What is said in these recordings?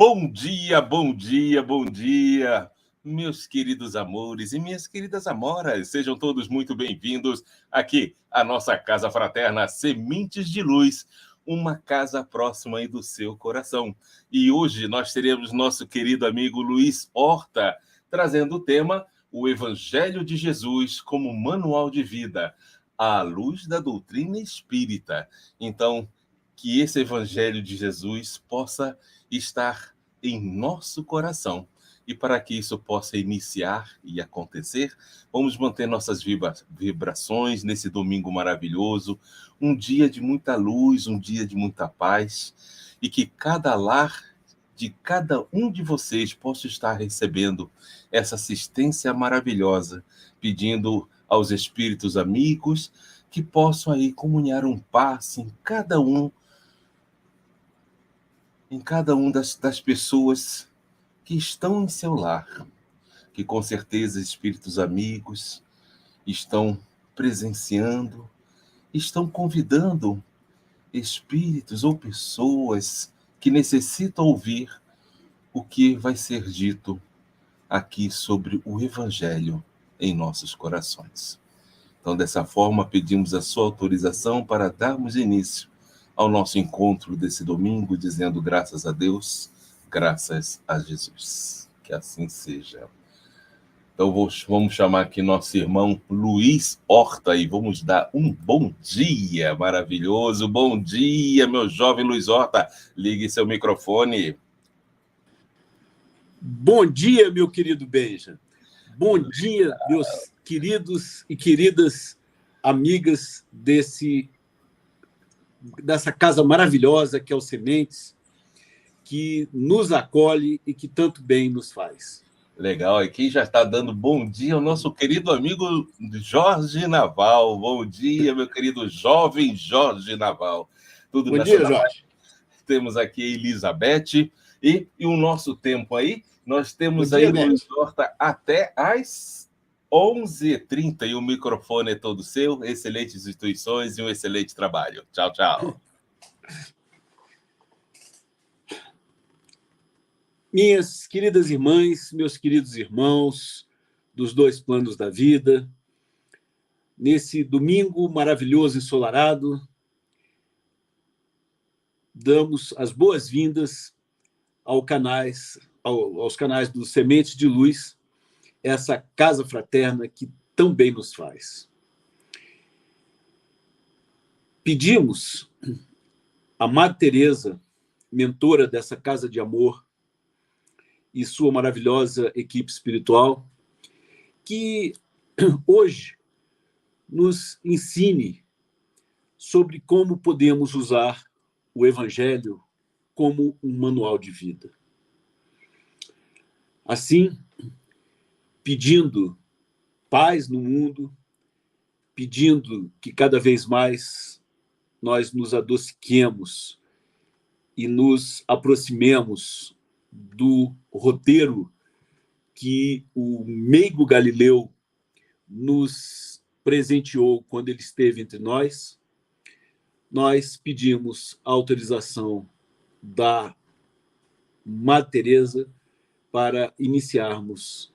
Bom dia, bom dia, bom dia, meus queridos amores e minhas queridas amoras. Sejam todos muito bem-vindos aqui à nossa casa fraterna Sementes de Luz, uma casa próxima aí do seu coração. E hoje nós teremos nosso querido amigo Luiz Horta, trazendo o tema O Evangelho de Jesus como manual de vida, à luz da doutrina espírita. Então, que esse Evangelho de Jesus possa estar em nosso coração. E para que isso possa iniciar e acontecer, vamos manter nossas vibrações nesse domingo maravilhoso, um dia de muita luz, um dia de muita paz, e que cada lar de cada um de vocês possa estar recebendo essa assistência maravilhosa, pedindo aos espíritos amigos que possam aí comunhar um passe em cada um das pessoas que estão em seu lar, que com certeza espíritos amigos estão presenciando, estão convidando espíritos ou pessoas que necessitam ouvir o que vai ser dito aqui sobre o Evangelho em nossos corações. Então, dessa forma, pedimos a sua autorização para darmos início ao nosso encontro desse domingo, dizendo graças a Deus, graças a Jesus. Que assim seja. Então, vamos chamar aqui nosso irmão Luiz Horta e vamos dar um bom dia maravilhoso. Bom dia, meu jovem Luiz Horta. Ligue seu microfone. Bom dia, meu querido Benja. Bom dia, meus queridos e queridas amigas dessa casa maravilhosa que é o Sementes, que nos acolhe e que tanto bem nos faz. Legal, e quem já está dando bom dia ao nosso querido amigo Jorge Naval. Bom dia, meu querido jovem Jorge Naval. Tudo bom dia, Jorge. Temos aqui a Elizabeth e o nosso tempo aí, nós temos aí no Luiz Horta até às 11h30 e o microfone é todo seu. Excelentes instituições e um excelente trabalho. Tchau, tchau. Minhas queridas irmãs, meus queridos irmãos dos dois planos da vida, nesse domingo maravilhoso e ensolarado, damos as boas-vindas aos canais do Sementes de Luz, essa casa fraterna que tão bem nos faz. Pedimos a Madre Teresa, mentora dessa casa de amor, e sua maravilhosa equipe espiritual, que hoje nos ensine sobre como podemos usar o Evangelho como um manual de vida. Assim, pedindo paz no mundo, pedindo que cada vez mais nós nos adociquemos e nos aproximemos do roteiro que o meigo Galileu nos presenteou quando ele esteve entre nós, nós pedimos a autorização da Madre Teresa para iniciarmos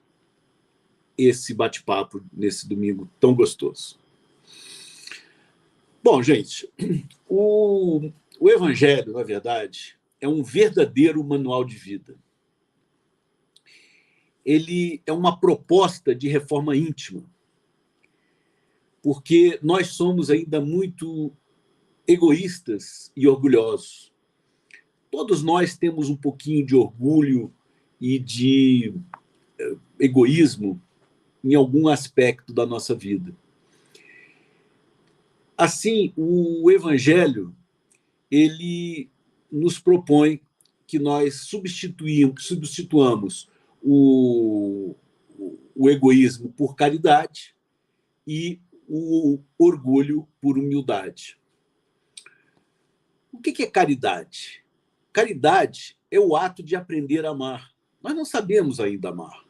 esse bate-papo nesse domingo tão gostoso. Bom, gente, o Evangelho, na verdade, é um verdadeiro manual de vida. Ele é uma proposta de reforma íntima, porque nós somos ainda muito egoístas e orgulhosos. Todos nós temos um pouquinho de orgulho e de egoísmo em algum aspecto da nossa vida. Assim, o Evangelho, ele nos propõe que nós substituamos o egoísmo por caridade e o orgulho por humildade. O que é caridade? Caridade é o ato de aprender a amar. Nós não sabemos ainda amar.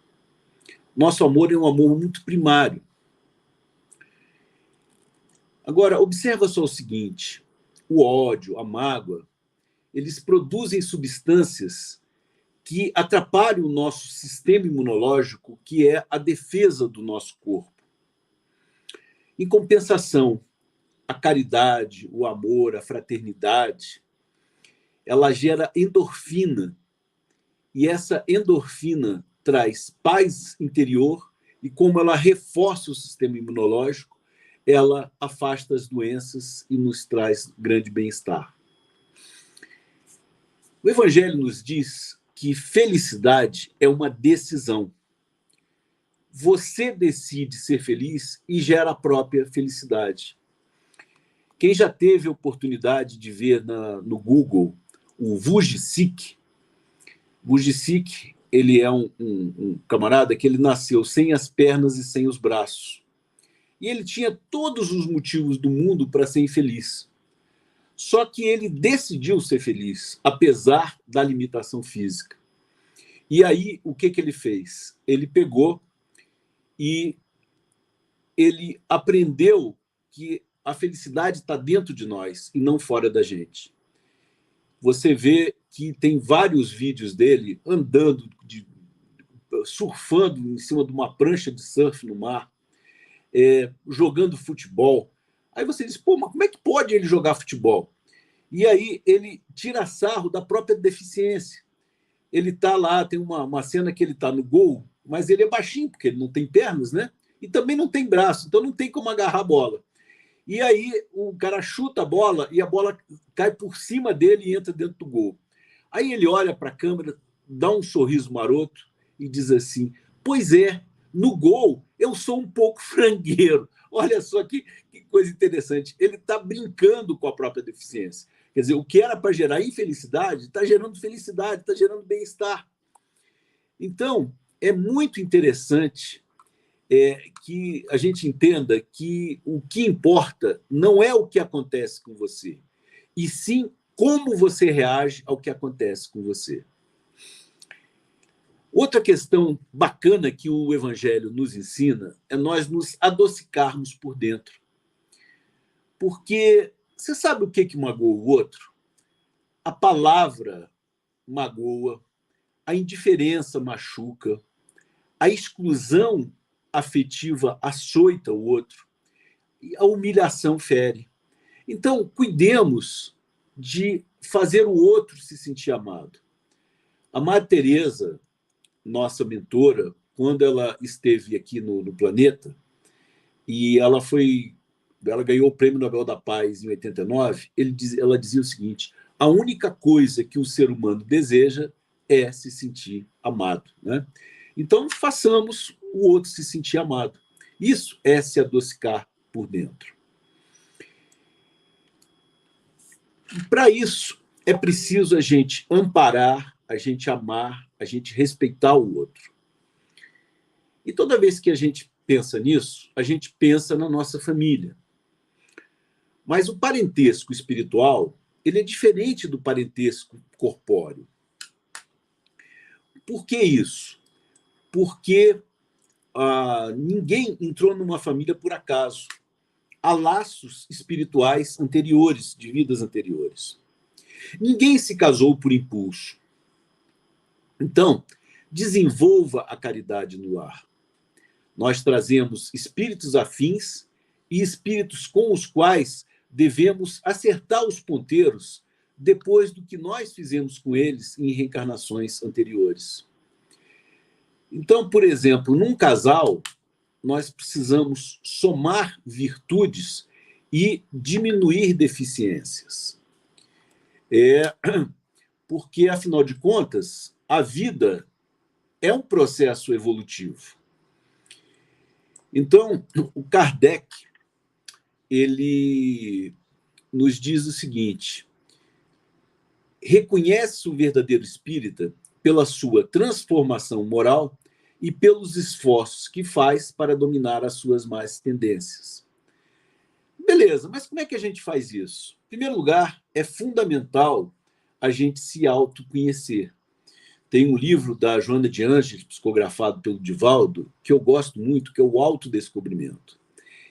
Nosso amor é um amor muito primário. Agora, observa só o seguinte: o ódio, a mágoa, eles produzem substâncias que atrapalham o nosso sistema imunológico, que é a defesa do nosso corpo. Em compensação, a caridade, o amor, a fraternidade, ela gera endorfina, e essa endorfina traz paz interior, e como ela reforça o sistema imunológico, ela afasta as doenças e nos traz grande bem-estar. O Evangelho nos diz que felicidade é uma decisão. Você decide ser feliz e gera a própria felicidade. Quem já teve a oportunidade de ver no Google o Vujicic, ele é um camarada que ele nasceu sem as pernas e sem os braços. E ele tinha todos os motivos do mundo para ser infeliz. Só que ele decidiu ser feliz, apesar da limitação física. E aí, o que ele fez? Ele pegou e ele aprendeu que a felicidade está dentro de nós e não fora da gente. Você vê que tem vários vídeos dele andando, surfando em cima de uma prancha de surf no mar, jogando futebol. Aí você diz, pô, mas como é que pode ele jogar futebol? E aí ele tira sarro da própria deficiência. Ele está lá, tem uma cena que ele está no gol, mas ele é baixinho, porque ele não tem pernas, né? E também não tem braço, então não tem como agarrar a bola. E aí o cara chuta a bola e a bola cai por cima dele e entra dentro do gol. Aí ele olha para a câmera, dá um sorriso maroto e diz assim, pois é, no gol eu sou um pouco frangueiro. Olha só que coisa interessante. Ele está brincando com a própria deficiência. Quer dizer, o que era para gerar infelicidade está gerando felicidade, está gerando bem-estar. Então, é muito interessante que a gente entenda que o que importa não é o que acontece com você, e sim como você reage ao que acontece com você. Outra questão bacana que o Evangelho nos ensina é nós nos adocicarmos por dentro. Porque você sabe o que magoa o outro? A palavra magoa, a indiferença machuca, a exclusão afetiva açoita o outro, e a humilhação fere. Então, cuidemos de fazer o outro se sentir amado. A Madre Teresa, nossa mentora, quando ela esteve aqui no planeta, e ela ganhou o Prêmio Nobel da Paz em 89, ela dizia o seguinte, a única coisa que o ser humano deseja é se sentir amado, né? Então, façamos o outro se sentir amado. Isso é se adocicar por dentro. Para isso, é preciso a gente amparar, a gente amar, a gente respeitar o outro. E toda vez que a gente pensa nisso, a gente pensa na nossa família. Mas o parentesco espiritual, ele é diferente do parentesco corpóreo. Por que isso? Porque ninguém entrou numa família por acaso. Há laços espirituais anteriores, de vidas anteriores. Ninguém se casou por impulso. Então, desenvolva a caridade no lar. Nós trazemos espíritos afins e espíritos com os quais devemos acertar os ponteiros depois do que nós fizemos com eles em reencarnações anteriores. Então, por exemplo, num casal, nós precisamos somar virtudes e diminuir deficiências. Porque, afinal de contas, a vida é um processo evolutivo. Então, o Kardec, ele nos diz o seguinte, reconhece o verdadeiro espírita pela sua transformação moral e pelos esforços que faz para dominar as suas más tendências. Beleza, mas como é que a gente faz isso? Em primeiro lugar, é fundamental a gente se autoconhecer. Tem um livro da Joana de Ângeles, psicografado pelo Divaldo, que eu gosto muito, que é o Autodescobrimento.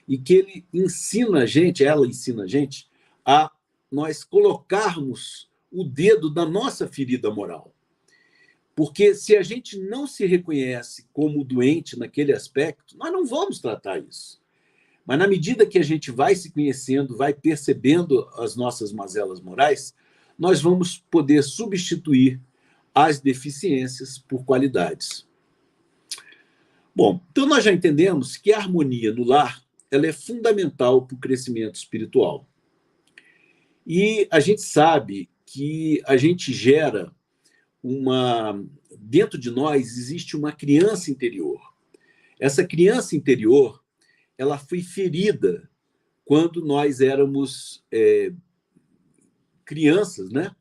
E que ele ensina a gente, ela ensina a gente, a nós colocarmos o dedo na nossa ferida moral. Porque se a gente não se reconhece como doente naquele aspecto, nós não vamos tratar isso. Mas na medida que a gente vai se conhecendo, vai percebendo as nossas mazelas morais, nós vamos poder substituir as deficiências por qualidades. Bom, então nós já entendemos que a harmonia no lar ela é fundamental para o crescimento espiritual. E a gente sabe que a gente gera dentro de nós existe uma criança interior. Essa criança interior, ela foi ferida quando nós éramos crianças, né?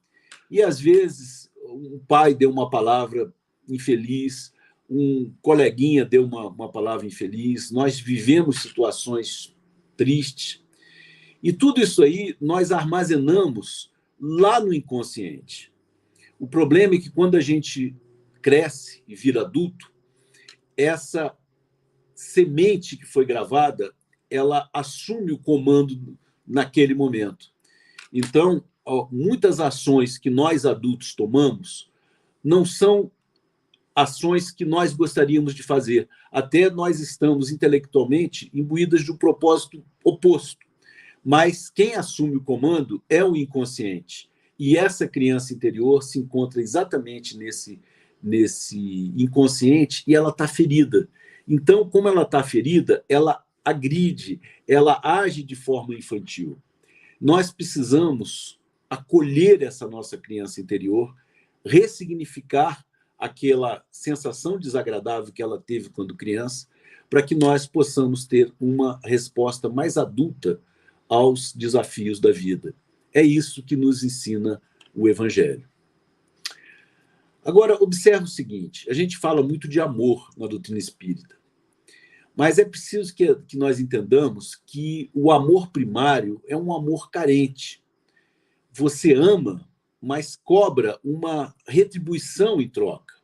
E às vezes um pai deu uma palavra infeliz, um coleguinha deu uma palavra infeliz, nós vivemos situações tristes. E tudo isso aí nós armazenamos lá no inconsciente. O problema é que quando a gente cresce e vira adulto, essa semente que foi gravada, ela assume o comando naquele momento. Então, muitas ações que nós adultos tomamos não são ações que nós gostaríamos de fazer. Até nós estamos intelectualmente imbuídas de um propósito oposto. Mas quem assume o comando é o inconsciente. E essa criança interior se encontra exatamente nesse inconsciente e ela está ferida. Então, como ela está ferida, ela agride, ela age de forma infantil. Nós precisamos acolher essa nossa criança interior, ressignificar aquela sensação desagradável que ela teve quando criança, para que nós possamos ter uma resposta mais adulta aos desafios da vida. É isso que nos ensina o Evangelho. Agora, observe o seguinte, a gente fala muito de amor na doutrina espírita, mas é preciso que nós entendamos que o amor primário é um amor carente. Você ama, mas cobra uma retribuição em troca.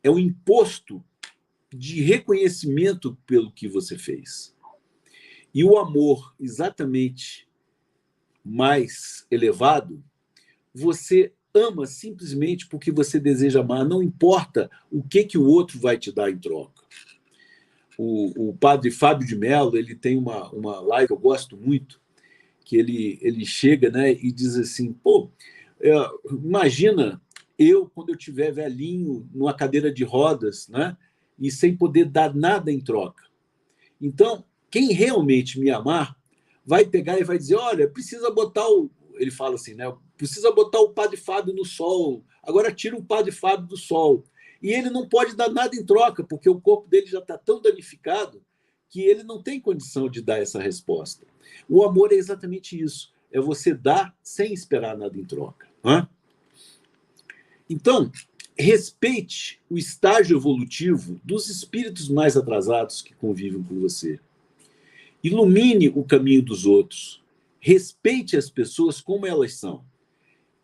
É um imposto de reconhecimento pelo que você fez. E o amor exatamente mais elevado, você ama simplesmente porque você deseja amar, não importa o que o outro vai te dar em troca. O padre Fábio de Mello, ele tem uma live que eu gosto muito, que ele chega, né, e diz assim, imagina eu, quando eu estiver velhinho, numa cadeira de rodas, né, e sem poder dar nada em troca. Então, quem realmente me amar, vai pegar e vai dizer, olha, precisa botar ele fala assim, né, precisa botar o padre Fábio no sol, agora tira o padre Fábio do sol. E ele não pode dar nada em troca, porque o corpo dele já está tão danificado que ele não tem condição de dar essa resposta. O amor é exatamente isso, é você dar sem esperar nada em troca. Né? Então, respeite o estágio evolutivo dos espíritos mais atrasados que convivem com você. Ilumine o caminho dos outros. Respeite as pessoas como elas são.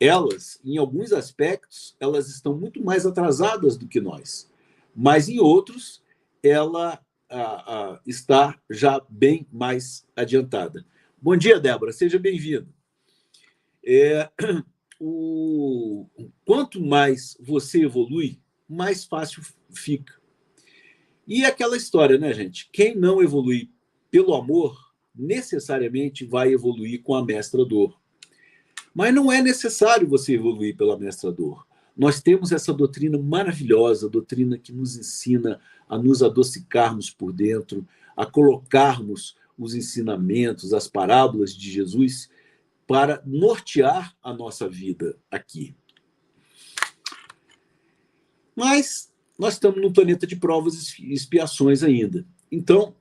Elas, em alguns aspectos, elas estão muito mais atrasadas do que nós. Mas, em outros, ela está já bem mais adiantada. Bom dia, Débora. Seja bem-vinda. Quanto mais você evolui, mais fácil fica. E aquela história, né, gente? Quem não evolui pelo amor, necessariamente vai evoluir com a mestra dor. Mas não é necessário você evoluir pela mestra dor. Nós temos essa doutrina maravilhosa, a doutrina que nos ensina a nos adocicarmos por dentro, a colocarmos os ensinamentos, as parábolas de Jesus para nortear a nossa vida aqui. Mas nós estamos num planeta de provas e expiações ainda. Então,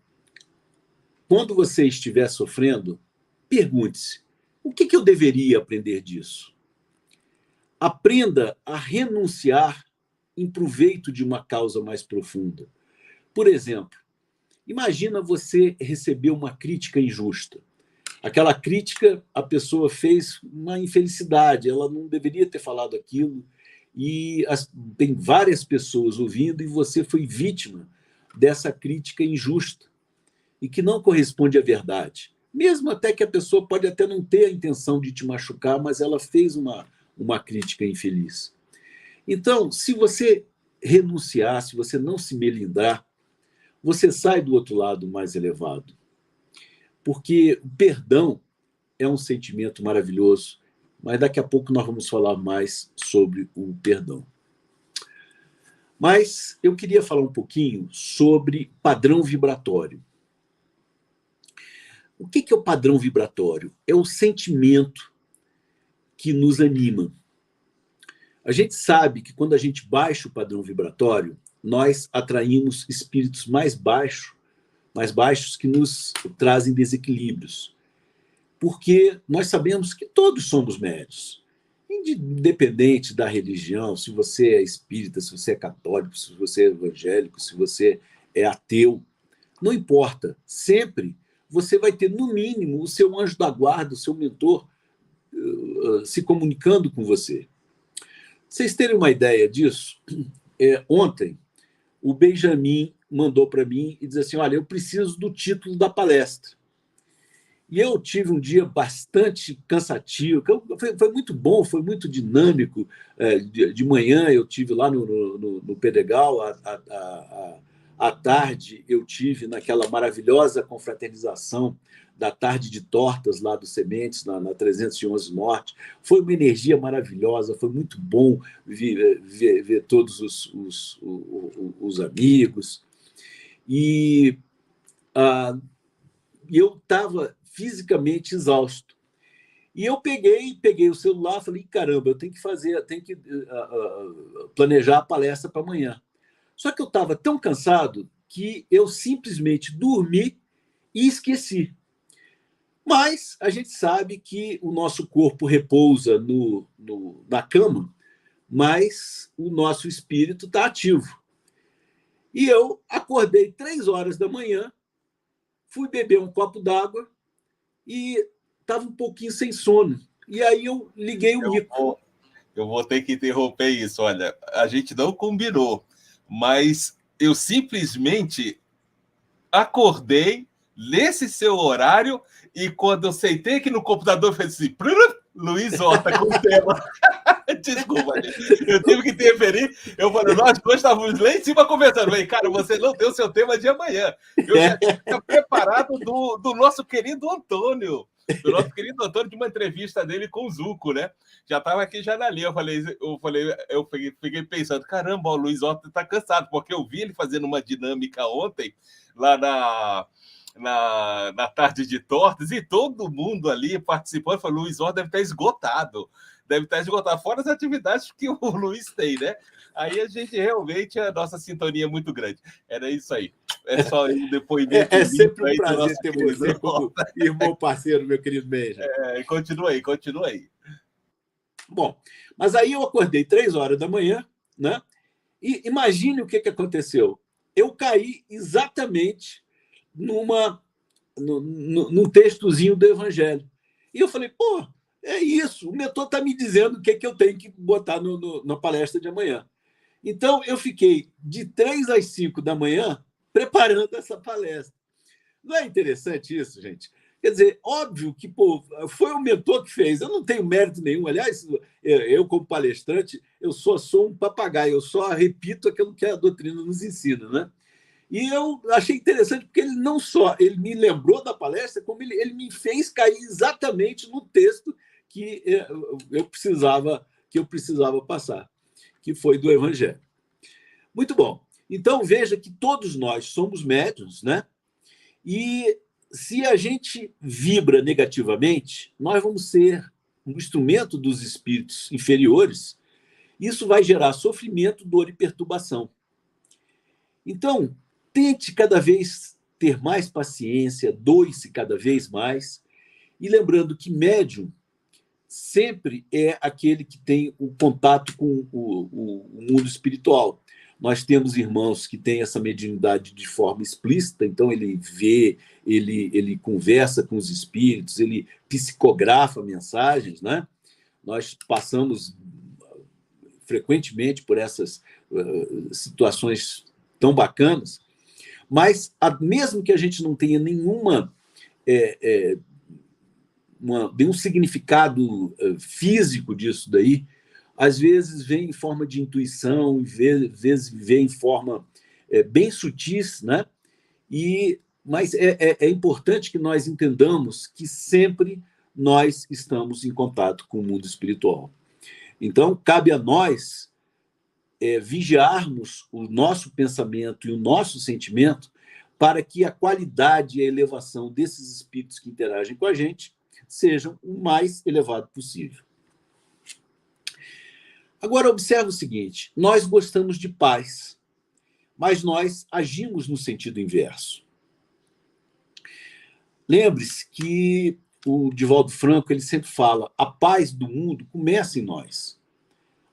quando você estiver sofrendo, pergunte-se, o que eu deveria aprender disso? Aprenda a renunciar em proveito de uma causa mais profunda. Por exemplo, imagina você receber uma crítica injusta. Aquela crítica, a pessoa fez uma infelicidade, ela não deveria ter falado aquilo, e tem várias pessoas ouvindo, e você foi vítima dessa crítica injusta, e que não corresponde à verdade. Mesmo até que a pessoa pode até não ter a intenção de te machucar, mas ela fez uma crítica infeliz. Então, se você renunciar, se você não se melindrar, você sai do outro lado mais elevado. Porque o perdão é um sentimento maravilhoso, mas daqui a pouco nós vamos falar mais sobre o perdão. Mas eu queria falar um pouquinho sobre padrão vibratório. O que é o padrão vibratório? É o sentimento que nos anima. A gente sabe que quando a gente baixa o padrão vibratório, nós atraímos espíritos mais baixos que nos trazem desequilíbrios. Porque nós sabemos que todos somos médiuns. Independente da religião, se você é espírita, se você é católico, se você é evangélico, se você é ateu, não importa. Sempre você vai ter, no mínimo, o seu anjo da guarda, o seu mentor, se comunicando com você. Vocês terem uma ideia disso? Ontem, o Benjamin mandou para mim e disse assim, olha, eu preciso do título da palestra. E eu tive um dia bastante cansativo, foi muito bom, foi muito dinâmico. De manhã eu tive lá no Pedregal, à tarde eu tive naquela maravilhosa confraternização da tarde de tortas lá do Sementes, na 311 Norte. Foi uma energia maravilhosa, foi muito bom ver todos os amigos. E eu estava fisicamente exausto. E eu peguei o celular e falei, caramba, eu tenho que planejar a palestra para amanhã. Só que eu estava tão cansado que eu simplesmente dormi e esqueci. Mas a gente sabe que o nosso corpo repousa na cama, mas o nosso espírito está ativo. E eu acordei 3 horas da manhã, fui beber um copo d'água e estava um pouquinho sem sono. E aí eu liguei o mico. Eu vou ter que interromper isso. Olha, a gente não combinou, mas eu simplesmente acordei nesse seu horário e quando eu sentei aqui no computador, eu falei assim, Luiz Horta com o tema. Desculpa, eu tive que interferir. Eu falei, nós dois estávamos lá em cima conversando. Eu falei, cara, você não deu seu tema de amanhã. Eu já tinha preparado do nosso querido Antônio. Do nosso querido Antônio, de uma entrevista dele com o Zuco, né? Já estava aqui já na linha. Eu fiquei pensando, caramba, o Luiz Horta está cansado, porque eu vi ele fazendo uma dinâmica ontem, lá na tarde de tortas, e todo mundo ali participando falou, Luiz Horta deve estar esgotado. Fora as atividades que o Luiz tem, né? Aí a gente realmente, a nossa sintonia é muito grande. Era isso aí. É só um depoimento. É sempre um prazer ter você como irmão parceiro, meu querido Benja. Continua aí. Bom, mas aí eu acordei 3 horas da manhã, né? E imagine o que aconteceu. Eu caí exatamente num textozinho do Evangelho. E eu falei, pô, é isso, o mentor está me dizendo o que eu tenho que botar na palestra de amanhã. Então, eu fiquei de 3 às 5 da manhã preparando essa palestra. Não é interessante isso, gente? Quer dizer, óbvio que foi o mentor que fez, eu não tenho mérito nenhum. Aliás, eu como palestrante, eu só sou um papagaio, eu só repito aquilo que a doutrina nos ensina, né? E eu achei interessante porque ele não só ele me lembrou da palestra, como ele me fez cair exatamente no texto que eu precisava passar, que foi do Evangelho. Muito bom. Então, veja que todos nós somos médiuns, né? E se a gente vibra negativamente, nós vamos ser um instrumento dos espíritos inferiores. Isso vai gerar sofrimento, dor e perturbação. Então, tente cada vez ter mais paciência, doe-se cada vez mais. E lembrando que médium sempre é aquele que tem o contato com o mundo espiritual. Nós temos irmãos que têm essa mediunidade de forma explícita, então ele vê, ele conversa com os espíritos, ele psicografa mensagens, né? Nós passamos frequentemente por essas situações tão bacanas, mas mesmo que a gente não tenha nenhum significado físico disso daí, às vezes vem em forma de intuição, às vezes vem em forma bem sutis, né? Mas é importante que nós entendamos que sempre nós estamos em contato com o mundo espiritual. Então, cabe a nós vigiarmos o nosso pensamento e o nosso sentimento para que a qualidade e a elevação desses espíritos que interagem com a gente sejam o mais elevado possível. Agora, observe o seguinte: nós gostamos de paz, mas nós agimos no sentido inverso. Lembre-se que o Divaldo Franco ele sempre fala: a paz do mundo começa em nós.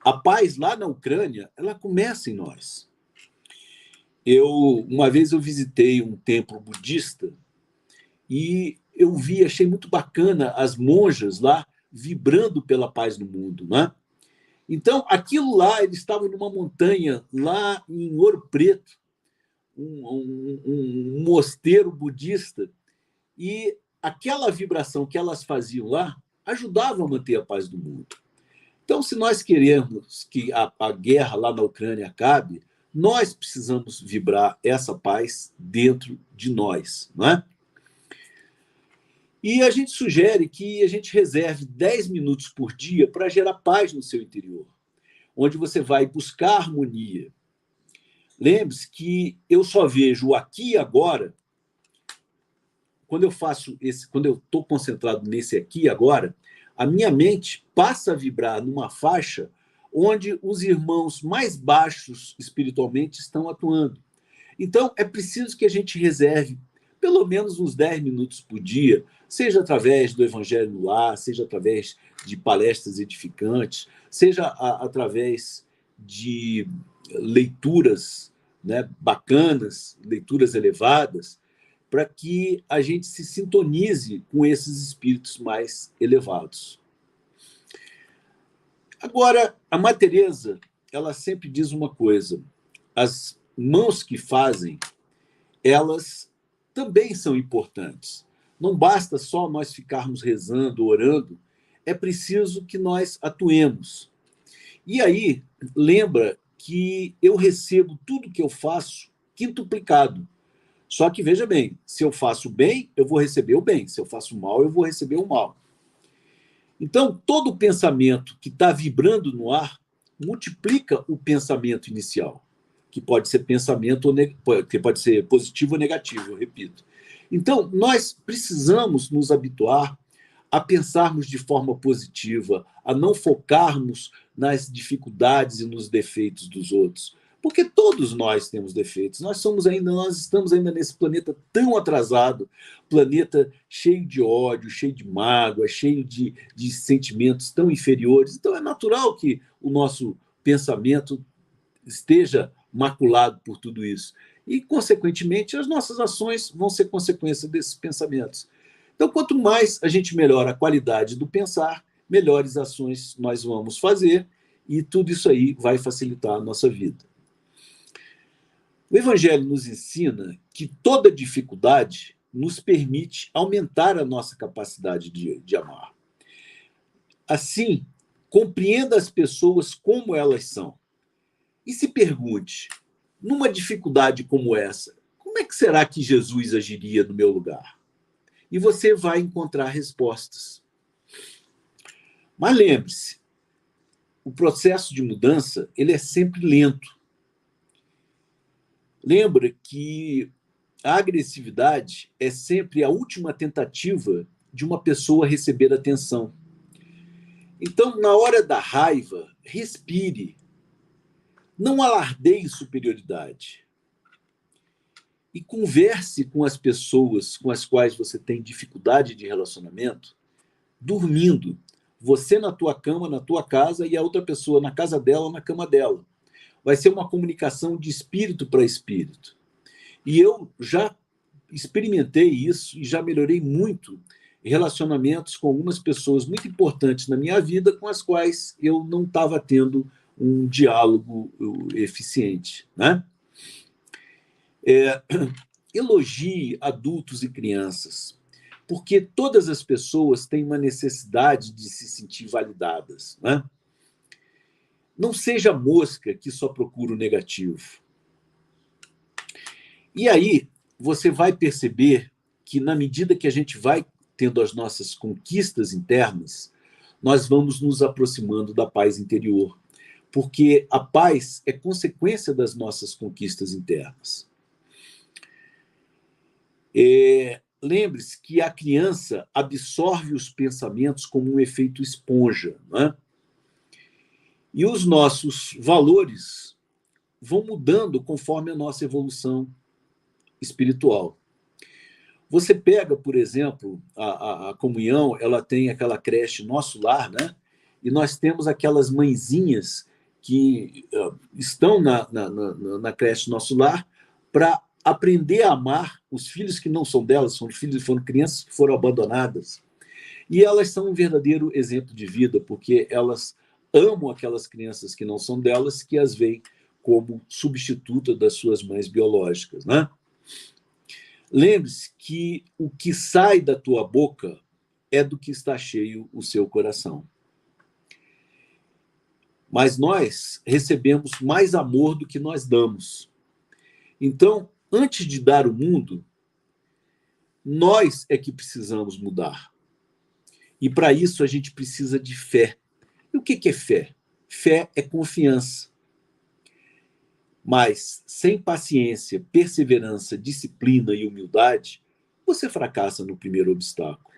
A paz lá na Ucrânia, ela começa em nós. Uma vez eu visitei um templo budista e eu achei muito bacana as monjas lá vibrando pela paz no mundo, né? Então, aquilo lá, eles estavam numa montanha lá em Ouro Preto, um mosteiro budista, e aquela vibração que elas faziam lá ajudava a manter a paz do mundo. Então, se nós queremos que a guerra lá na Ucrânia acabe, nós precisamos vibrar essa paz dentro de nós, não é? E a gente sugere que a gente reserve 10 minutos por dia para gerar paz no seu interior, onde você vai buscar harmonia. Lembre-se que eu só vejo o aqui e agora quando eu estou concentrado nesse aqui e agora, a minha mente passa a vibrar numa faixa onde os irmãos mais baixos espiritualmente estão atuando. Então, é preciso que a gente reserve pelo menos uns 10 minutos por dia, seja através do Evangelho no Lar, seja através de palestras edificantes, seja através de leituras, né, bacanas, leituras elevadas, para que a gente se sintonize com esses espíritos mais elevados. Agora, a Mãe Teresa, ela sempre diz uma coisa: as mãos que fazem, elas também são importantes. Não basta só nós ficarmos rezando, orando, é preciso que nós atuemos. E aí, lembra que eu recebo tudo que eu faço quintuplicado. Só que, veja bem, se eu faço bem, eu vou receber o bem. Se eu faço mal, eu vou receber o mal. Então, todo pensamento que está vibrando no ar multiplica o pensamento inicial, que pode ser que pode ser positivo ou negativo, eu repito. Então, nós precisamos nos habituar a pensarmos de forma positiva, a não focarmos nas dificuldades e nos defeitos dos outros. Porque todos nós temos defeitos. Nós estamos ainda nesse planeta tão atrasado, planeta cheio de ódio, cheio de mágoa, cheio de sentimentos tão inferiores. Então é natural que o nosso pensamento esteja maculado por tudo isso. E, consequentemente, as nossas ações vão ser consequência desses pensamentos. Então, quanto mais a gente melhora a qualidade do pensar, melhores ações nós vamos fazer, e tudo isso aí vai facilitar a nossa vida. O Evangelho nos ensina que toda dificuldade nos permite aumentar a nossa capacidade de amar. Assim, compreenda as pessoas como elas são. E se pergunte, numa dificuldade como essa, como é que será que Jesus agiria no meu lugar? E você vai encontrar respostas. Mas lembre-se, o processo de mudança ele é sempre lento. Lembra que a agressividade é sempre a última tentativa de uma pessoa receber atenção. Então, na hora da raiva, respire. Não alardeie superioridade. E converse com as pessoas com as quais você tem dificuldade de relacionamento, dormindo. Você na tua cama, na tua casa, e a outra pessoa na casa dela, na cama dela. Vai ser uma comunicação de espírito para espírito. E eu já experimentei isso e já melhorei muito relacionamentos com algumas pessoas muito importantes na minha vida com as quais eu não estava tendo um diálogo eficiente, né? Elogie adultos e crianças, porque todas as pessoas têm uma necessidade de se sentir validadas, né? Não seja mosca que só procura o negativo. E aí você vai perceber que, na medida que a gente vai tendo as nossas conquistas internas, nós vamos nos aproximando da paz interior, porque a paz é consequência das nossas conquistas internas. Lembre-se que a criança absorve os pensamentos como um efeito esponja, não é? E os nossos valores vão mudando conforme a nossa evolução espiritual. Você pega, por exemplo, a comunhão, ela tem aquela creche Nosso Lar, né? E nós temos aquelas mãezinhas que estão na creche Nosso Lar para aprender a amar os filhos que não são delas, foram crianças que foram abandonadas. E elas são um verdadeiro exemplo de vida, porque elas amam aquelas crianças que não são delas, que as veem como substituta das suas mães biológicas, né? Lembre-se que o que sai da tua boca é do que está cheio o seu coração. Mas nós recebemos mais amor do que nós damos. Então, antes de dar o mundo, nós é que precisamos mudar. E para isso a gente precisa de fé. E o que é fé? Fé é confiança. Mas sem paciência, perseverança, disciplina e humildade, você fracassa no primeiro obstáculo.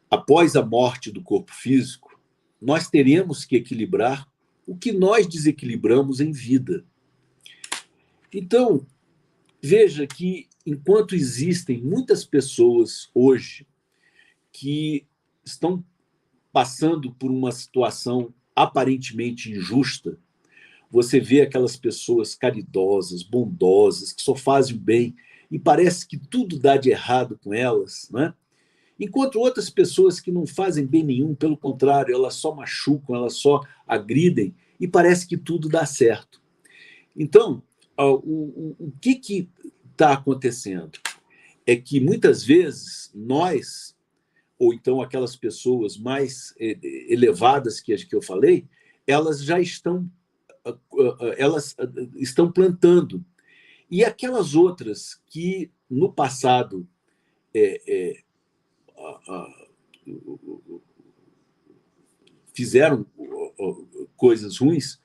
Após a morte do corpo físico, nós teremos que equilibrar o que nós desequilibramos em vida. Então, veja que enquanto existem muitas pessoas hoje que estão passando por uma situação aparentemente injusta, você vê aquelas pessoas caridosas, bondosas, que só fazem o bem, e parece que tudo dá de errado com elas, né? Enquanto outras pessoas que não fazem bem nenhum, pelo contrário, elas só machucam, elas só agridem, e parece que tudo dá certo. Então, o que está acontecendo? É que, muitas vezes, nós, ou então aquelas pessoas mais elevadas que eu falei, elas já estão plantando. E aquelas outras que, no passado, fizeram coisas ruins,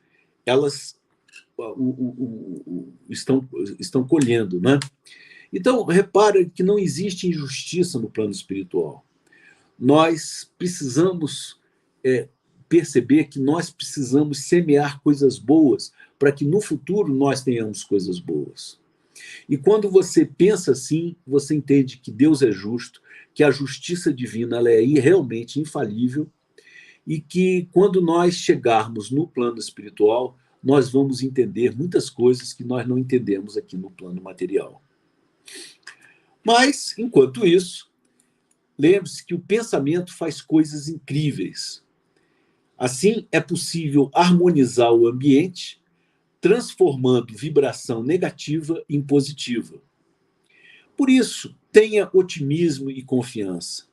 elas estão colhendo, né? Então, repara que não existe injustiça no plano espiritual. Nós precisamos perceber que nós precisamos semear coisas boas para que no futuro nós tenhamos coisas boas. E quando você pensa assim, você entende que Deus é justo, que a justiça divina ela é realmente infalível e que quando nós chegarmos no plano espiritual, nós vamos entender muitas coisas que nós não entendemos aqui no plano material. Mas, enquanto isso, lembre-se que o pensamento faz coisas incríveis. Assim, é possível harmonizar o ambiente, transformando vibração negativa em positiva. Por isso, tenha otimismo e confiança.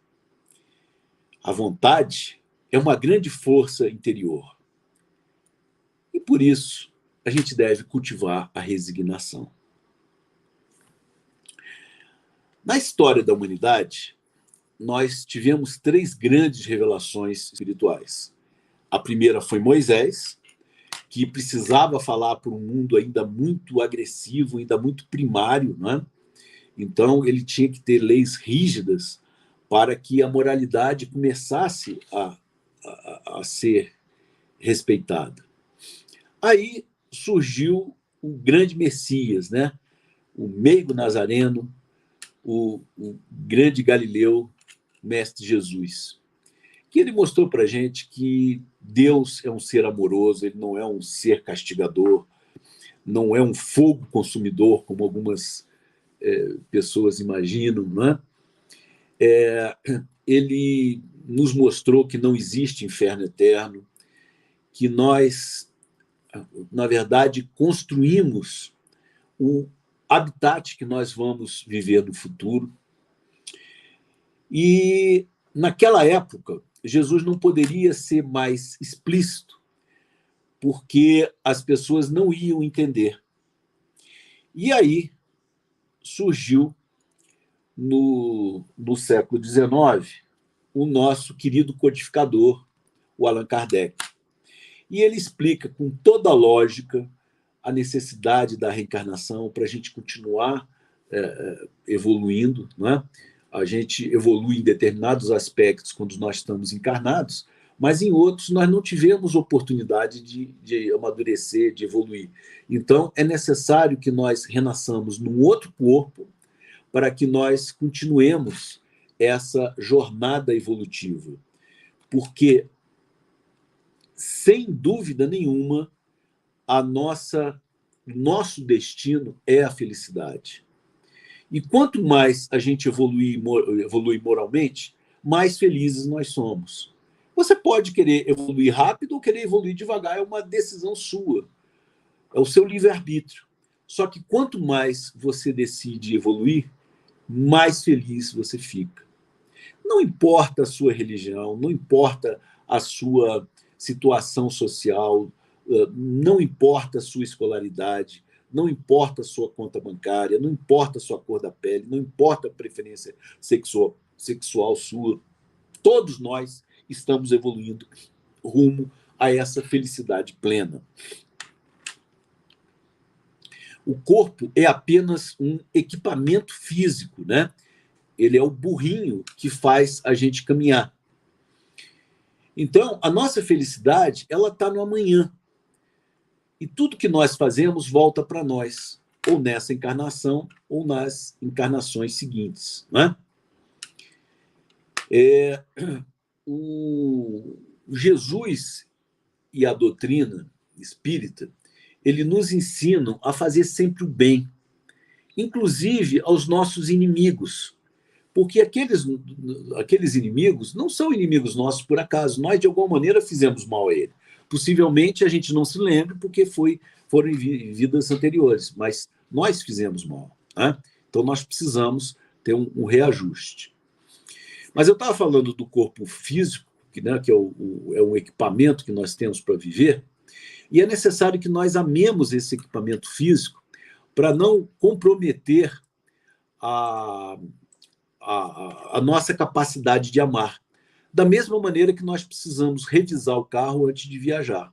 A vontade é uma grande força interior. E por isso, a gente deve cultivar a resignação. Na história da humanidade, nós tivemos 3 grandes revelações espirituais. A primeira foi Moisés, que precisava falar para um mundo ainda muito agressivo, ainda muito primário, né? Então, ele tinha que ter leis rígidas para que a moralidade começasse a ser respeitada. Aí surgiu o grande Messias, né? O meigo nazareno, o grande Galileu, mestre Jesus, que ele mostrou para a gente que Deus é um ser amoroso, ele não é um ser castigador, não é um fogo consumidor, como algumas pessoas imaginam, não é? Ele nos mostrou que não existe inferno eterno, que nós, na verdade, construímos o habitat que nós vamos viver no futuro. E, naquela época, Jesus não poderia ser mais explícito, porque as pessoas não iam entender. E aí surgiu, no século XIX, o nosso querido codificador, o Allan Kardec. E ele explica com toda a lógica a necessidade da reencarnação para a gente continuar evoluindo, não é? A gente evolui em determinados aspectos quando nós estamos encarnados, mas em outros nós não tivemos oportunidade de amadurecer, de evoluir. Então, é necessário que nós renasçamos num outro corpo para que nós continuemos essa jornada evolutiva. Porque, sem dúvida nenhuma, nosso destino é a felicidade. E quanto mais a gente evolui moralmente, mais felizes nós somos. Você pode querer evoluir rápido ou querer evoluir devagar, é uma decisão sua. É o seu livre-arbítrio. Só que quanto mais você decide evoluir, mais feliz você fica. Não importa a sua religião, não importa a sua situação social, não importa a sua escolaridade, não importa a sua conta bancária, não importa a sua cor da pele, não importa a preferência sexual sua. Todos nós estamos evoluindo rumo a essa felicidade plena. O corpo é apenas um equipamento físico, né? Ele é o burrinho que faz a gente caminhar. Então, a nossa felicidade, ela está no amanhã. E tudo que nós fazemos volta para nós, ou nessa encarnação, ou nas encarnações seguintes, né? O Jesus e a doutrina espírita, ele nos ensinam a fazer sempre o bem, inclusive aos nossos inimigos. Porque aqueles inimigos não são inimigos nossos por acaso. Nós, de alguma maneira, fizemos mal a ele. Possivelmente a gente não se lembra porque foram em vidas anteriores, mas nós fizemos mal, né? Então nós precisamos ter um reajuste. Mas eu estava falando do corpo físico, né, que é um equipamento que nós temos para viver, e é necessário que nós amemos esse equipamento físico para não comprometer a nossa capacidade de amar. Da mesma maneira que nós precisamos revisar o carro antes de viajar.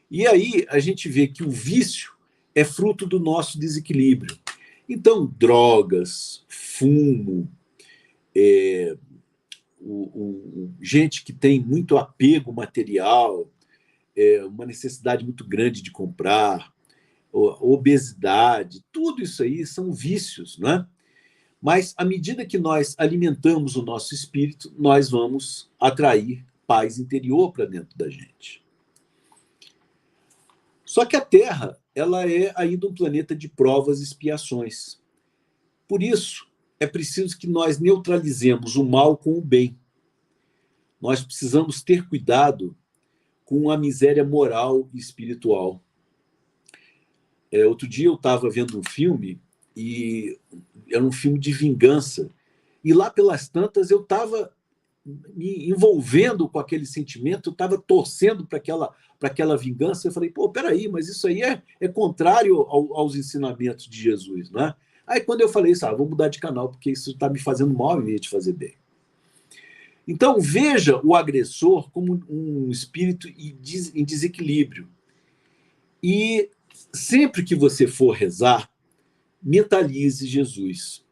E aí a gente vê que o vício é fruto do nosso desequilíbrio. Então, drogas, fumo, gente que tem muito apego material, uma necessidade muito grande de comprar, obesidade, tudo isso aí são vícios, não é? Mas, à medida que nós alimentamos o nosso espírito, nós vamos atrair paz interior para dentro da gente. Só que a Terra, ela é ainda um planeta de provas e expiações. Por isso, é preciso que nós neutralizemos o mal com o bem. Nós precisamos ter cuidado com a miséria moral e espiritual. Outro dia eu estava vendo um filme, e era um filme de vingança. E lá pelas tantas eu estava me envolvendo com aquele sentimento, eu estava torcendo para aquela vingança. Eu falei, peraí, mas isso aí é contrário aos ensinamentos de Jesus, não é? Aí quando eu falei isso, vou mudar de canal, porque isso está me fazendo mal em vez de fazer bem. Então veja o agressor como um espírito em desequilíbrio. E sempre que você for rezar, mentalize Jesus.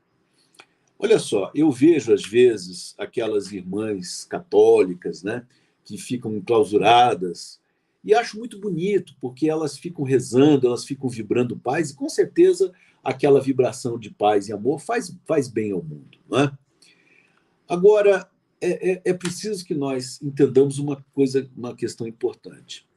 Olha só, eu vejo às vezes aquelas irmãs católicas, né, que ficam enclausuradas, e acho muito bonito, porque elas ficam rezando, elas ficam vibrando paz, e com certeza aquela vibração de paz e amor faz bem ao mundo, não é? Agora, é preciso que nós entendamos uma questão importante.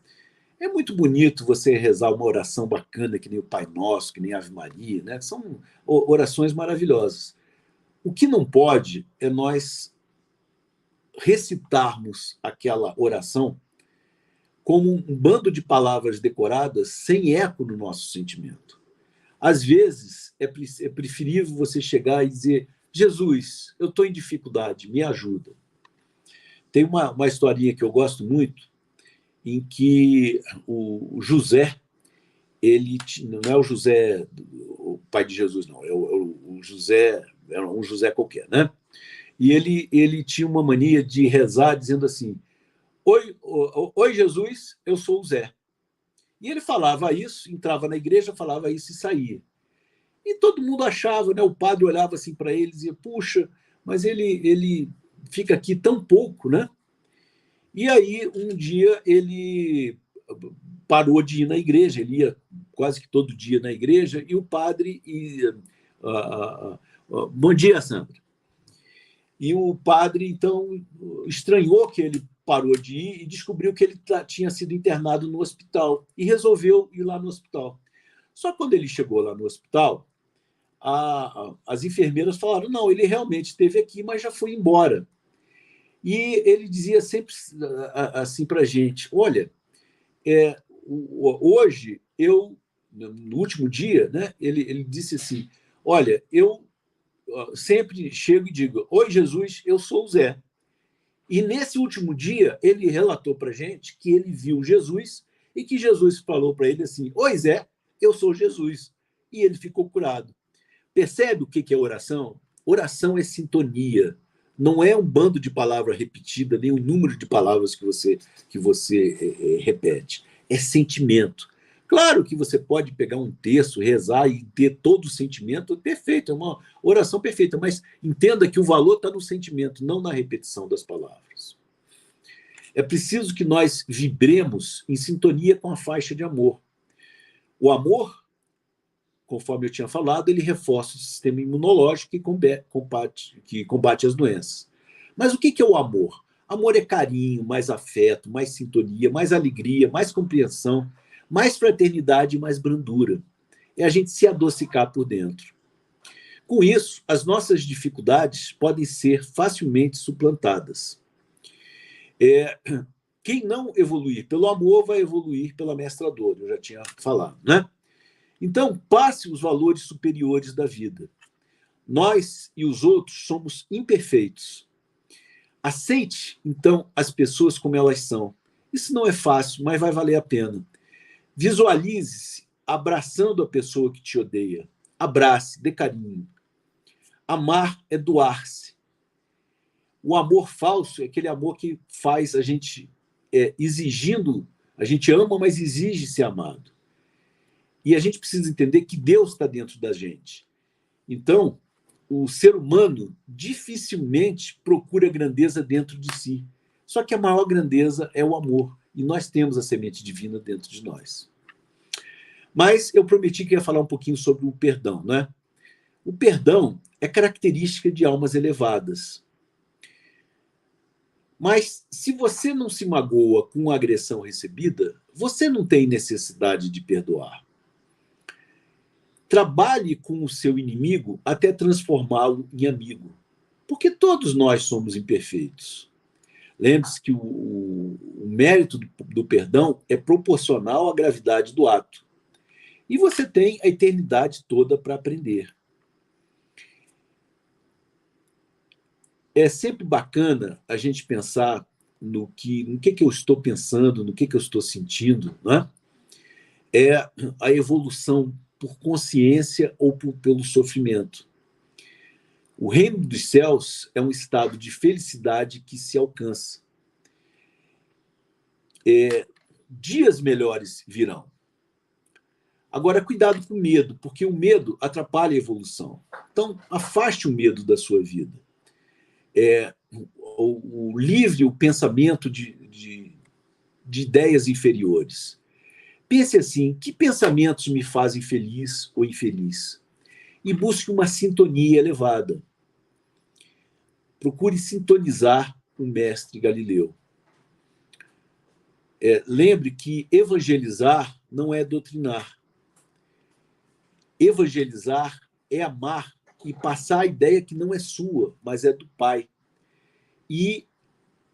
É muito bonito você rezar uma oração bacana, que nem o Pai Nosso, que nem a Ave Maria, né? São orações maravilhosas. O que não pode é nós recitarmos aquela oração como um bando de palavras decoradas sem eco no nosso sentimento. Às vezes, é preferível você chegar e dizer: Jesus, eu estou em dificuldade, me ajuda. Tem uma historinha que eu gosto muito, em que o José, não é o José, o pai de Jesus, não, é o José, é um José qualquer, né? E ele tinha uma mania de rezar dizendo assim: Oi, Jesus, eu sou o Zé. E ele falava isso, entrava na igreja, falava isso e saía. E todo mundo achava, né? O padre olhava assim para ele e dizia: puxa, mas ele fica aqui tão pouco, né? E aí, um dia, ele parou de ir na igreja, ele ia quase que todo dia na igreja, e o padre ia. Bom dia, Sandra. E o padre, então, estranhou que ele parou de ir e descobriu que ele tinha sido internado no hospital e resolveu ir lá no hospital. Só que quando ele chegou lá no hospital, as enfermeiras falaram: não, ele realmente esteve aqui, mas já foi embora. E ele dizia sempre assim para a gente: olha, hoje no último dia, né, ele disse assim: olha, eu sempre chego e digo: oi, Jesus, eu sou o Zé. E nesse último dia, ele relatou para a gente que ele viu Jesus e que Jesus falou para ele assim: oi, Zé, eu sou Jesus. E ele ficou curado. Percebe o que é oração? Oração é sintonia. Não é um bando de palavras repetida, nem o número de palavras que você repete. É sentimento. Claro que você pode pegar um texto, rezar e ter todo o sentimento, perfeito, é uma oração perfeita, mas entenda que o valor está no sentimento, não na repetição das palavras. É preciso que nós vibremos em sintonia com a faixa de amor. O amor, conforme eu tinha falado, ele reforça o sistema imunológico que combate as doenças. Mas o que é o amor? Amor é carinho, mais afeto, mais sintonia, mais alegria, mais compreensão, mais fraternidade e mais brandura. É a gente se adocicar por dentro. Com isso, as nossas dificuldades podem ser facilmente suplantadas. Quem não evoluir pelo amor vai evoluir pela mestra dor, eu já tinha falado, né? Então, passe os valores superiores da vida. Nós e os outros somos imperfeitos. Aceite, então, as pessoas como elas são. Isso não é fácil, mas vai valer a pena. Visualize-se abraçando a pessoa que te odeia. Abrace, dê carinho. Amar é doar-se. O amor falso é aquele amor que faz a gente exigindo, a gente ama, mas exige ser amado. E a gente precisa entender que Deus está dentro da gente. Então, o ser humano dificilmente procura grandeza dentro de si. Só que a maior grandeza é o amor. E nós temos a semente divina dentro de nós. Mas eu prometi que ia falar um pouquinho sobre o perdão, né? O perdão é característica de almas elevadas. Mas se você não se magoa com a agressão recebida, você não tem necessidade de perdoar. Trabalhe com o seu inimigo até transformá-lo em amigo. Porque todos nós somos imperfeitos. Lembre-se que o mérito do perdão é proporcional à gravidade do ato. E você tem a eternidade toda para aprender. É sempre bacana a gente pensar no que eu estou pensando, no que eu estou sentindo, né? É a evolução por consciência ou pelo sofrimento. O reino dos céus é um estado de felicidade que se alcança. Dias melhores virão. Agora, cuidado com o medo, porque o medo atrapalha a evolução. Então, afaste o medo da sua vida. Livre o pensamento de ideias inferiores. Pense assim: que pensamentos me fazem feliz ou infeliz? E busque uma sintonia elevada. Procure sintonizar o mestre Galileu. Lembre que evangelizar não é doutrinar. Evangelizar é amar e passar a ideia que não é sua, mas é do Pai. E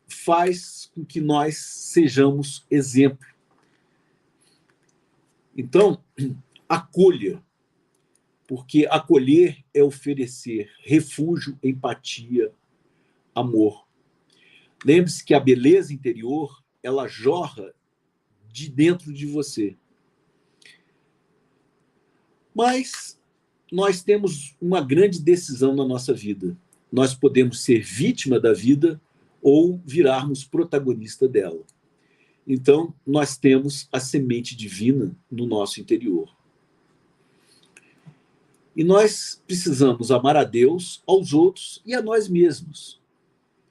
faz com que nós sejamos exemplo. Então, acolha, porque acolher é oferecer refúgio, empatia, amor. Lembre-se que a beleza interior, ela jorra de dentro de você. Mas nós temos uma grande decisão na nossa vida. Nós podemos ser vítima da vida ou virarmos protagonista dela. Então, nós temos a semente divina no nosso interior. E nós precisamos amar a Deus, aos outros e a nós mesmos.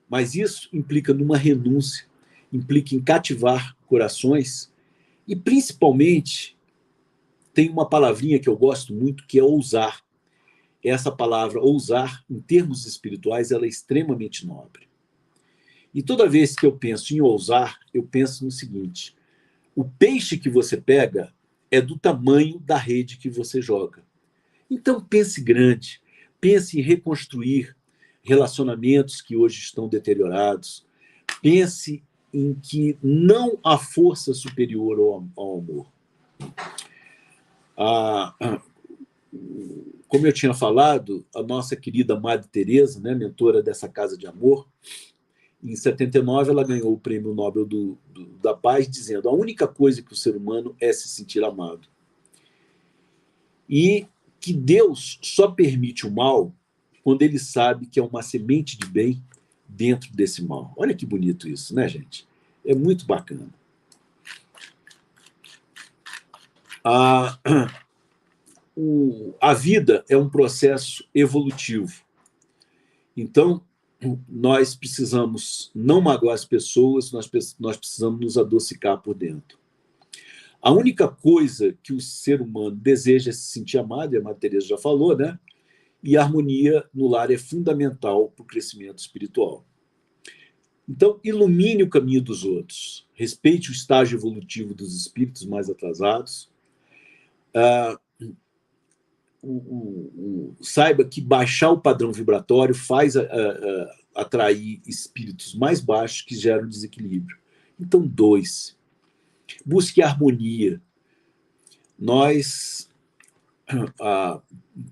Mas isso implica numa renúncia, implica em cativar corações e, principalmente, tem uma palavrinha que eu gosto muito, que é ousar. Essa palavra, ousar, em termos espirituais, ela é extremamente nobre. E toda vez que eu penso em ousar, eu penso no seguinte: o peixe que você pega é do tamanho da rede que você joga. Então pense grande, pense em reconstruir relacionamentos que hoje estão deteriorados, pense em que não há força superior ao amor. Como eu tinha falado, a nossa querida Madre Teresa, né, mentora dessa Casa de Amor, em 79 ela ganhou o Prêmio Nobel da Paz, dizendo: a única coisa que o ser humano é se sentir amado. E que Deus só permite o mal quando ele sabe que é uma semente de bem dentro desse mal. Olha que bonito isso, né, gente? É muito bacana. A vida é um processo evolutivo. Então, nós precisamos não magoar as pessoas, nós precisamos nos adocicar por dentro. A única coisa que o ser humano deseja é se sentir amado, e a Madre Teresa já falou, né? E a harmonia no lar é fundamental para o crescimento espiritual. Então, ilumine o caminho dos outros, respeite o estágio evolutivo dos espíritos mais atrasados, saiba que baixar o padrão vibratório faz atrair espíritos mais baixos que geram desequilíbrio. Então, dois, busque harmonia. Nós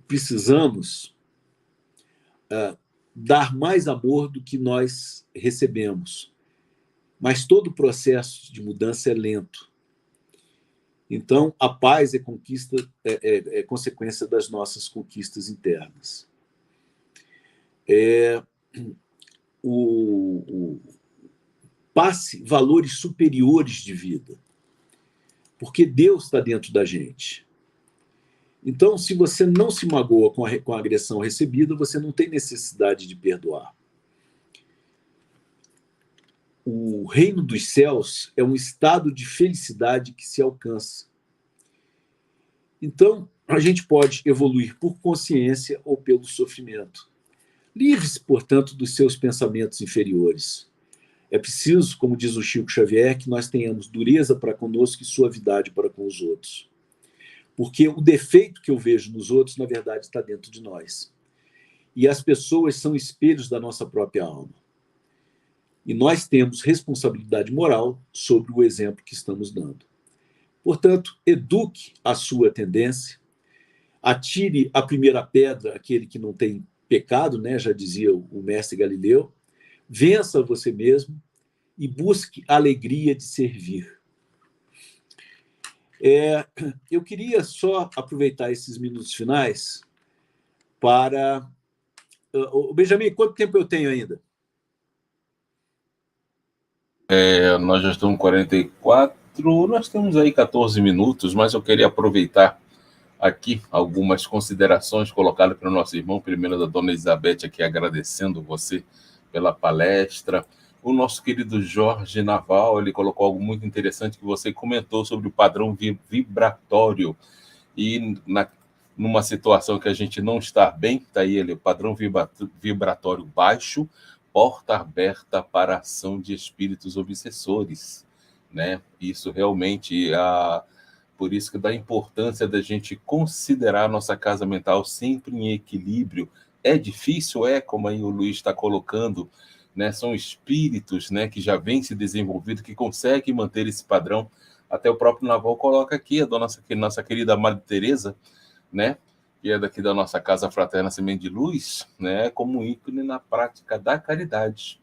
precisamos dar mais amor do que nós recebemos, mas todo o processo de mudança é lento. Então, a paz é consequência das nossas conquistas internas. Passe valores superiores de vida, porque Deus está dentro da gente. Então, se você não se magoa com a agressão recebida, você não tem necessidade de perdoar. O reino dos céus é um estado de felicidade que se alcança. Então, a gente pode evoluir por consciência ou pelo sofrimento. Livre-se, portanto, dos seus pensamentos inferiores. É preciso, como diz o Chico Xavier, que nós tenhamos dureza para conosco e suavidade para com os outros. Porque o defeito que eu vejo nos outros, na verdade, está dentro de nós. E as pessoas são espelhos da nossa própria alma. E nós temos responsabilidade moral sobre o exemplo que estamos dando. Portanto, eduque a sua tendência, atire a primeira pedra aquele que não tem pecado, né? Já dizia o mestre Galileu, vença você mesmo e busque a alegria de servir. Eu queria só aproveitar esses minutos finais para... Benjamin, quanto tempo eu tenho ainda? Nós já estamos com 44, nós temos aí 14 minutos, mas eu queria aproveitar aqui algumas considerações colocadas pelo nosso irmão, primeiro da dona Elizabeth, aqui agradecendo você pela palestra. O nosso querido Jorge Naval, ele colocou algo muito interessante que você comentou sobre o padrão vibratório. E numa situação que a gente não está bem, está aí ele, o padrão vibratório baixo, porta aberta para a ação de espíritos obsessores, né? Isso realmente, por isso que dá a importância da gente considerar a nossa casa mental sempre em equilíbrio. É difícil, como aí o Luiz está colocando, né? São espíritos, né, que já vêm se desenvolvendo, que conseguem manter esse padrão. Até o próprio Naval coloca aqui, a nossa querida Madre Teresa, né, que é daqui da nossa Casa Fraterna Semente de Luz, né, como ícone na prática da caridade.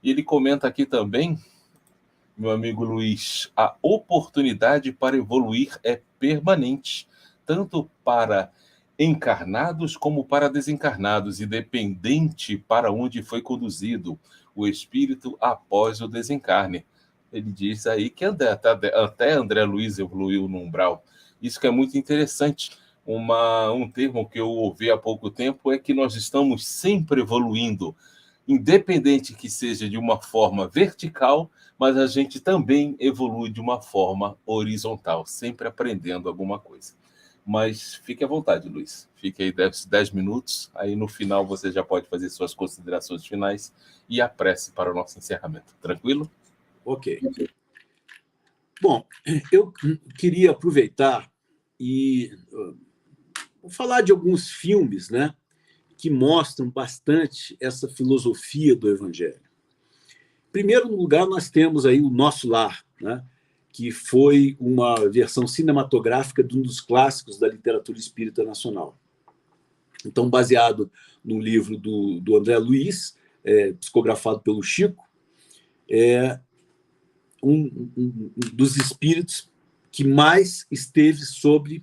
E ele comenta aqui também, meu amigo Luiz, a oportunidade para evoluir é permanente, tanto para encarnados como para desencarnados, independente para onde foi conduzido o espírito após o desencarne. Ele diz aí que até André Luiz evoluiu no umbral. Isso que é muito interessante. Um termo que eu ouvi há pouco tempo é que nós estamos sempre evoluindo, independente que seja de uma forma vertical, mas a gente também evolui de uma forma horizontal, sempre aprendendo alguma coisa. Mas fique à vontade, Luiz. Fique aí 10 minutos, aí no final você já pode fazer suas considerações finais e a prece para o nosso encerramento. Tranquilo? Ok. Bom, eu queria aproveitar e falar de alguns filmes, né, que mostram bastante essa filosofia do Evangelho. Em primeiro lugar, nós temos aí o Nosso Lar, né, que foi uma versão cinematográfica de um dos clássicos da literatura espírita nacional. Então, baseado no livro do André Luiz, psicografado pelo Chico, é um dos espíritos que mais esteve sobre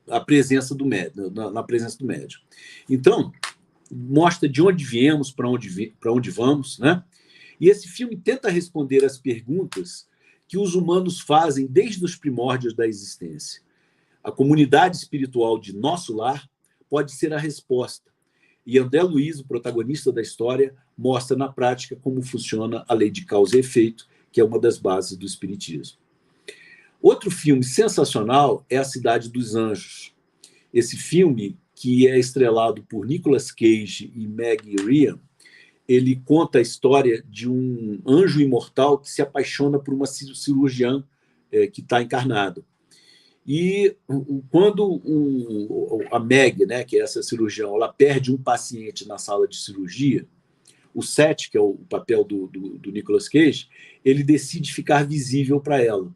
a presença do médium, na presença do médium. Então, mostra de onde viemos, para onde vamos, né? E esse filme tenta responder às perguntas que os humanos fazem desde os primórdios da existência. A comunidade espiritual de Nosso Lar pode ser a resposta. E André Luiz, o protagonista da história, mostra na prática como funciona a lei de causa e efeito, que é uma das bases do espiritismo. Outro filme sensacional é A Cidade dos Anjos. Esse filme, que é estrelado por Nicolas Cage e Meg Ryan, ele conta a história de um anjo imortal que se apaixona por uma cirurgiã que está encarnada. E quando a Meg, né, que é essa cirurgiã, ela perde um paciente na sala de cirurgia, o Seth, que é o papel do Nicolas Cage, ele decide ficar visível para ela.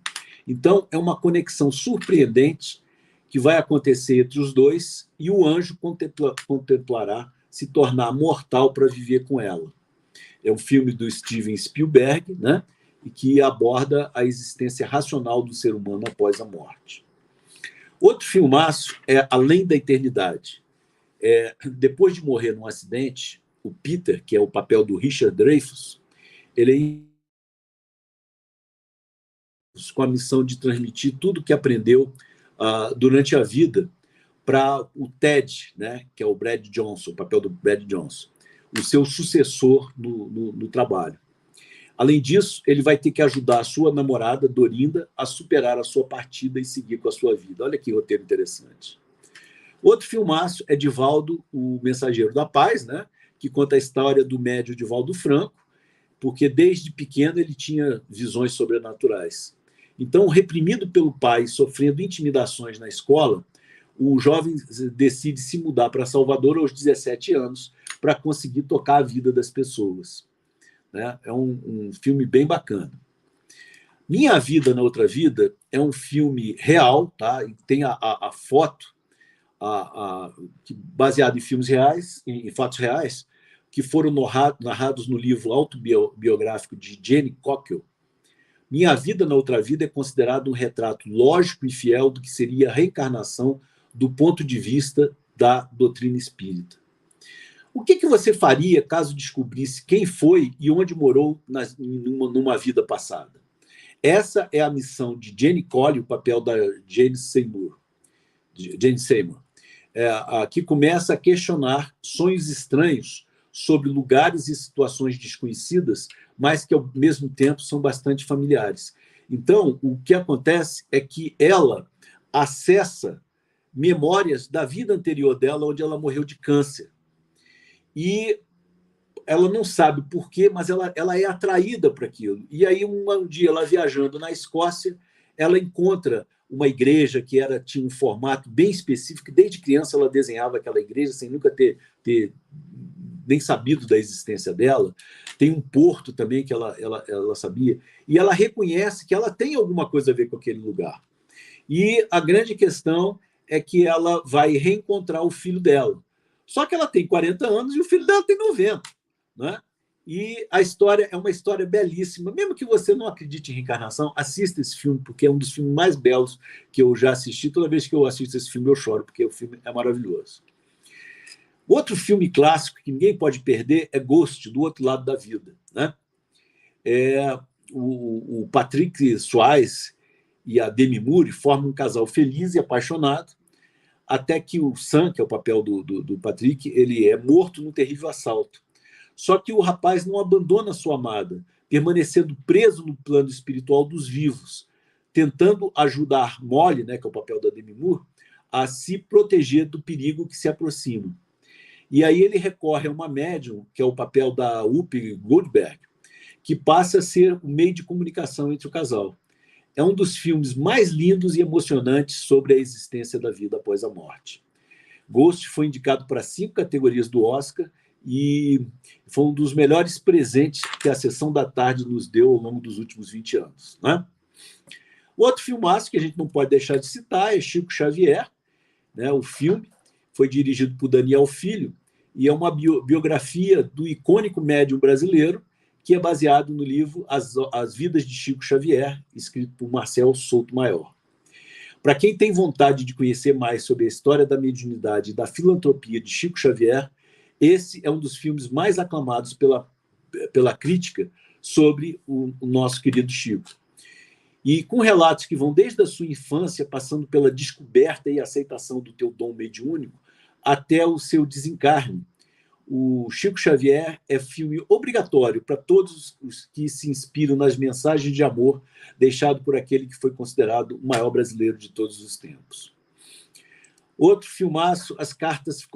Então, é uma conexão surpreendente que vai acontecer entre os dois e o anjo contemplará se tornar mortal para viver com ela. É um filme do Steven Spielberg, né, e que aborda a existência racional do ser humano após a morte. Outro filmaço é Além da Eternidade. Depois de morrer num acidente, o Peter, que é o papel do Richard Dreyfuss, ele com a missão de transmitir tudo que aprendeu durante a vida para o Ted, né, que é o Brad Johnson, o papel do Brad Johnson, o seu sucessor no trabalho. Além disso, ele vai ter que ajudar a sua namorada, Dorinda, a superar a sua partida e seguir com a sua vida. Olha que roteiro interessante. Outro filmaço é Divaldo, o Mensageiro da Paz, né, que conta a história do médium Divaldo Franco, porque desde pequeno ele tinha visões sobrenaturais. Então, reprimido pelo pai, sofrendo intimidações na escola, o jovem decide se mudar para Salvador aos 17 anos para conseguir tocar a vida das pessoas. É um filme bem bacana. Minha Vida na Outra Vida é um filme real, tá? E tem a foto baseado em filmes reais, em fatos reais, que foram narrados no livro autobiográfico de Jenny Cockell. Minha Vida na Outra Vida é considerado um retrato lógico e fiel do que seria a reencarnação do ponto de vista da doutrina espírita. O que você faria caso descobrisse quem foi e onde morou numa vida passada? Essa é a missão de Jenny Collie, o papel da Jane Seymour, que começa a questionar sonhos estranhos sobre lugares e situações desconhecidas, mas que, ao mesmo tempo, são bastante familiares. Então, o que acontece é que ela acessa memórias da vida anterior dela, onde ela morreu de câncer. E ela não sabe por quê, mas ela é atraída para aquilo. E aí, um dia, ela viajando na Escócia, ela encontra uma igreja que tinha um formato bem específico. Desde criança, ela desenhava aquela igreja, sem nunca ter nem sabido da existência dela. Tem um porto também que ela sabia. E ela reconhece que ela tem alguma coisa a ver com aquele lugar. E a grande questão é que ela vai reencontrar o filho dela. Só que ela tem 40 anos e o filho dela tem 90. Né? E a história é uma história belíssima. Mesmo que você não acredite em reencarnação, assista esse filme, porque é um dos filmes mais belos que eu já assisti. Toda vez que eu assisto esse filme, eu choro, porque o filme é maravilhoso. Outro filme clássico que ninguém pode perder é Ghost, Do Outro Lado da Vida, né? O Patrick Swayze e a Demi Moore formam um casal feliz e apaixonado, até que o Sam, que é o papel do Patrick, ele é morto num terrível assalto. Só que o rapaz não abandona sua amada, permanecendo preso no plano espiritual dos vivos, tentando ajudar Molly, né, que é o papel da Demi Moore, a se proteger do perigo que se aproxima. E aí ele recorre a uma médium, que é o papel da Whoopi Goldberg, que passa a ser o meio de comunicação entre o casal. É um dos filmes mais lindos e emocionantes sobre a existência da vida após a morte. Ghost foi indicado para 5 categorias do Oscar e foi um dos melhores presentes que a Sessão da Tarde nos deu ao longo dos últimos 20 anos. Né? O outro filmaço que a gente não pode deixar de citar é Chico Xavier. Né? O filme foi dirigido por Daniel Filho e é uma biografia do icônico médium brasileiro, que é baseado no livro As Vidas de Chico Xavier, escrito por Marcel Souto Maior. Para quem tem vontade de conhecer mais sobre a história da mediunidade e da filantropia de Chico Xavier, esse é um dos filmes mais aclamados pela crítica sobre o nosso querido Chico. E com relatos que vão desde a sua infância, passando pela descoberta e aceitação do teu dom mediúnico, até o seu desencarne. O Chico Xavier é filme obrigatório para todos os que se inspiram nas mensagens de amor deixado por aquele que foi considerado o maior brasileiro de todos os tempos. Outro filmaço, As Cartas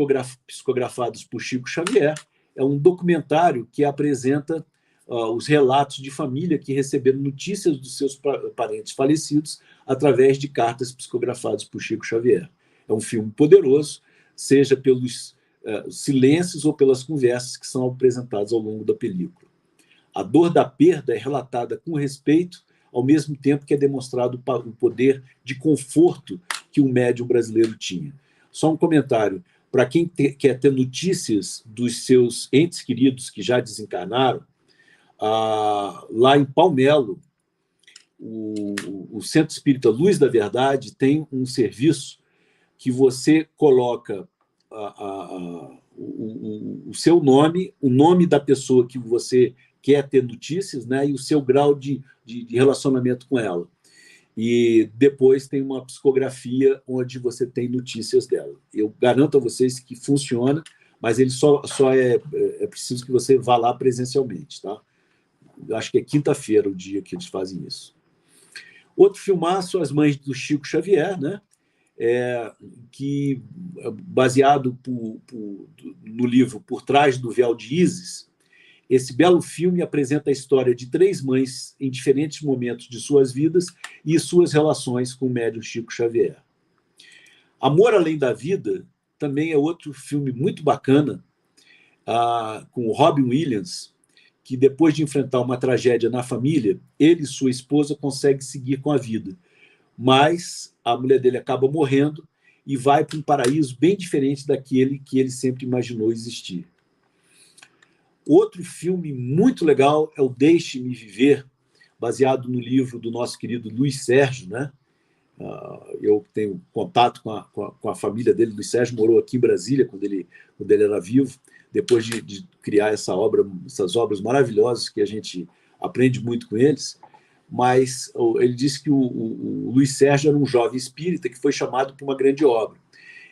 Psicografadas por Chico Xavier, é um documentário que apresenta os relatos de família que receberam notícias dos seus parentes falecidos através de cartas psicografadas por Chico Xavier. É um filme poderoso, seja pelos silêncios ou pelas conversas que são apresentadas ao longo da película. A dor da perda é relatada com respeito, ao mesmo tempo que é demonstrado o poder de conforto que o médium brasileiro tinha. Só um comentário. Para quem quer ter notícias dos seus entes queridos que já desencarnaram, lá em Palmelo, o Centro Espírita Luz da Verdade tem um serviço que você coloca o seu nome, o nome da pessoa que você quer ter notícias, né, e o seu grau de relacionamento com ela. E depois tem uma psicografia onde você tem notícias dela. Eu garanto a vocês que funciona, mas ele só é preciso que você vá lá presencialmente. Tá? Eu acho que é quinta-feira o dia que eles fazem isso. Outro filmaço, As Mães do Chico Xavier, né? Que, baseado no livro Por Trás do Véu de Ísis, esse belo filme apresenta a história de 3 mães em diferentes momentos de suas vidas e suas relações com o médium Chico Xavier. Amor Além da Vida também é outro filme muito bacana, com o Robin Williams, que depois de enfrentar uma tragédia na família, ele e sua esposa conseguem seguir com a vida. Mas a mulher dele acaba morrendo e vai para um paraíso bem diferente daquele que ele sempre imaginou existir. Outro filme muito legal é o Deixe-me Viver, baseado no livro do nosso querido Luiz Sérgio. Né? Eu tenho contato com a família dele. Luiz Sérgio morou aqui em Brasília quando ele era vivo, depois de criar essas obras maravilhosas que a gente aprende muito com eles. Mas ele disse que o Luiz Sérgio era um jovem espírita que foi chamado para uma grande obra.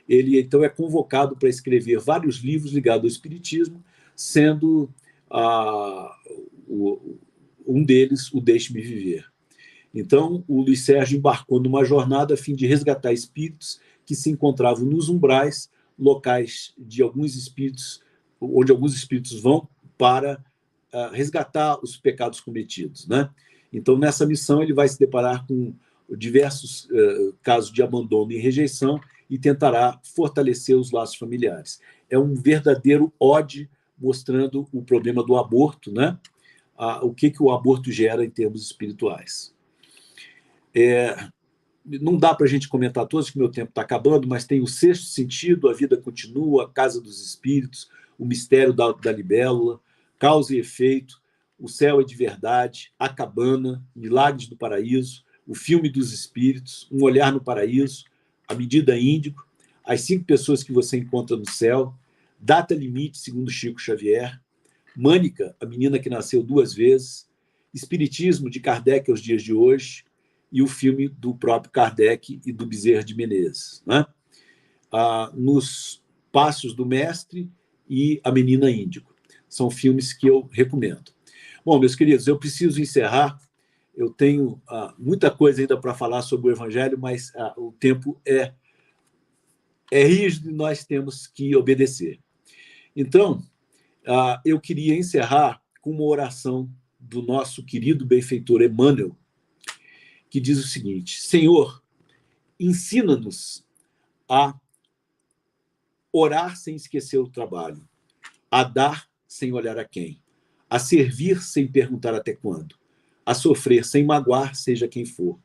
Ele, então, é convocado para escrever vários livros ligados ao espiritismo, sendo um deles o Deixe-me Viver. Então, o Luiz Sérgio embarcou numa jornada a fim de resgatar espíritos que se encontravam nos umbrais, locais de alguns espíritos, onde alguns espíritos vão para resgatar os pecados cometidos, né? Então, nessa missão, ele vai se deparar com diversos casos de abandono e rejeição e tentará fortalecer os laços familiares. É um verdadeiro ode mostrando o problema do aborto, né? O que o aborto gera em termos espirituais. Não dá para a gente comentar todos, que meu tempo está acabando, mas tem o Sexto Sentido, A Vida Continua, A Casa dos Espíritos, O Mistério da Libélula, Causa e Efeito, O Céu é de Verdade, A Cabana, Milagres do Paraíso, O Filme dos Espíritos, Um Olhar no Paraíso, A Medida Índigo, As 5 Pessoas que Você Encontra no Céu, Data Limite, segundo Chico Xavier, Mânica, A Menina que Nasceu 2 Vezes, Espiritismo, de Kardec aos Dias de Hoje, e o filme do próprio Kardec e do Bezerra de Menezes, né? Nos Passos do Mestre e A Menina Índigo. São filmes que eu recomendo. Bom, meus queridos, eu preciso encerrar. Eu tenho muita coisa ainda para falar sobre o Evangelho, mas o tempo é rígido e nós temos que obedecer. Então, eu queria encerrar com uma oração do nosso querido benfeitor Emmanuel, que diz o seguinte: Senhor, ensina-nos a orar sem esquecer o trabalho, a dar sem olhar a quem, a servir sem perguntar até quando, a sofrer sem magoar, seja quem for,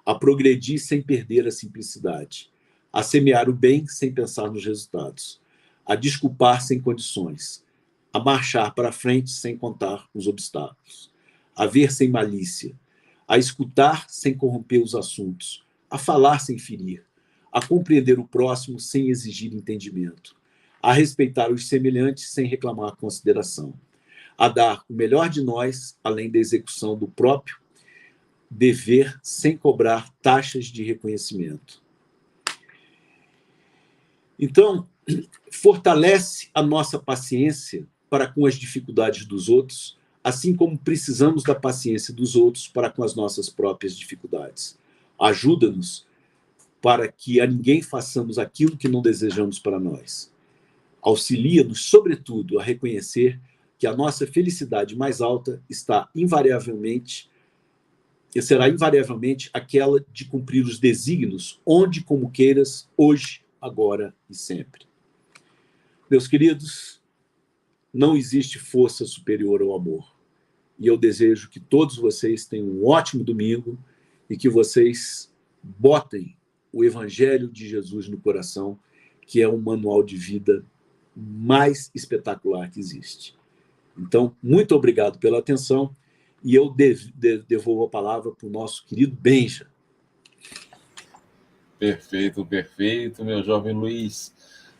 a progredir sem perder a simplicidade, a semear o bem sem pensar nos resultados, a desculpar sem condições, a marchar para frente sem contar os obstáculos, a ver sem malícia, a escutar sem corromper os assuntos, a falar sem ferir, a compreender o próximo sem exigir entendimento, a respeitar os semelhantes sem reclamar consideração, a dar o melhor de nós, além da execução do próprio dever, sem cobrar taxas de reconhecimento. Então, fortalece a nossa paciência para com as dificuldades dos outros, assim como precisamos da paciência dos outros para com as nossas próprias dificuldades. Ajuda-nos para que a ninguém façamos aquilo que não desejamos para nós. Auxilia-nos, sobretudo, a reconhecer que a nossa felicidade mais alta será invariavelmente aquela de cumprir os desígnios, onde como queiras, hoje, agora e sempre. Meus queridos, não existe força superior ao amor. E eu desejo que todos vocês tenham um ótimo domingo e que vocês botem o Evangelho de Jesus no coração, que é um manual de vida mais espetacular que existe. Então, muito obrigado pela atenção e eu devolvo a palavra para o nosso querido Benja. Perfeito, perfeito, meu jovem Luiz.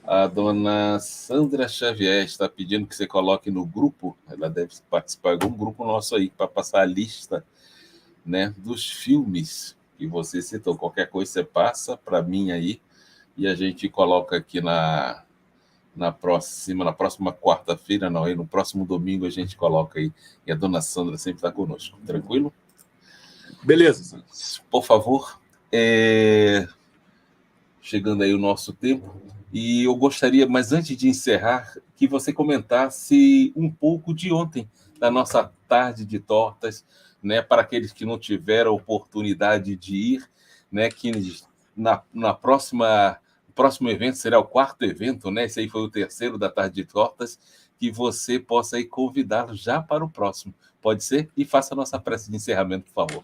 A dona Sandra Xavier está pedindo que você coloque no grupo, ela deve participar de algum grupo nosso aí, para passar a lista, né, dos filmes que você citou. Qualquer coisa você passa para mim aí e a gente coloca aqui na próxima quarta-feira, não, aí no próximo domingo a gente coloca aí. E a dona Sandra sempre está conosco. Tranquilo? Beleza, Sandra. Por favor, chegando aí o nosso tempo, e eu gostaria, mas antes de encerrar, que você comentasse um pouco de ontem, da nossa tarde de tortas, né, para aqueles que não tiveram oportunidade de ir, né, que na próximo evento será o 4º evento, né? Esse aí foi o 3º da tarde de tortas, que você possa aí convidá-lo já para o próximo. Pode ser? E faça a nossa prece de encerramento, por favor.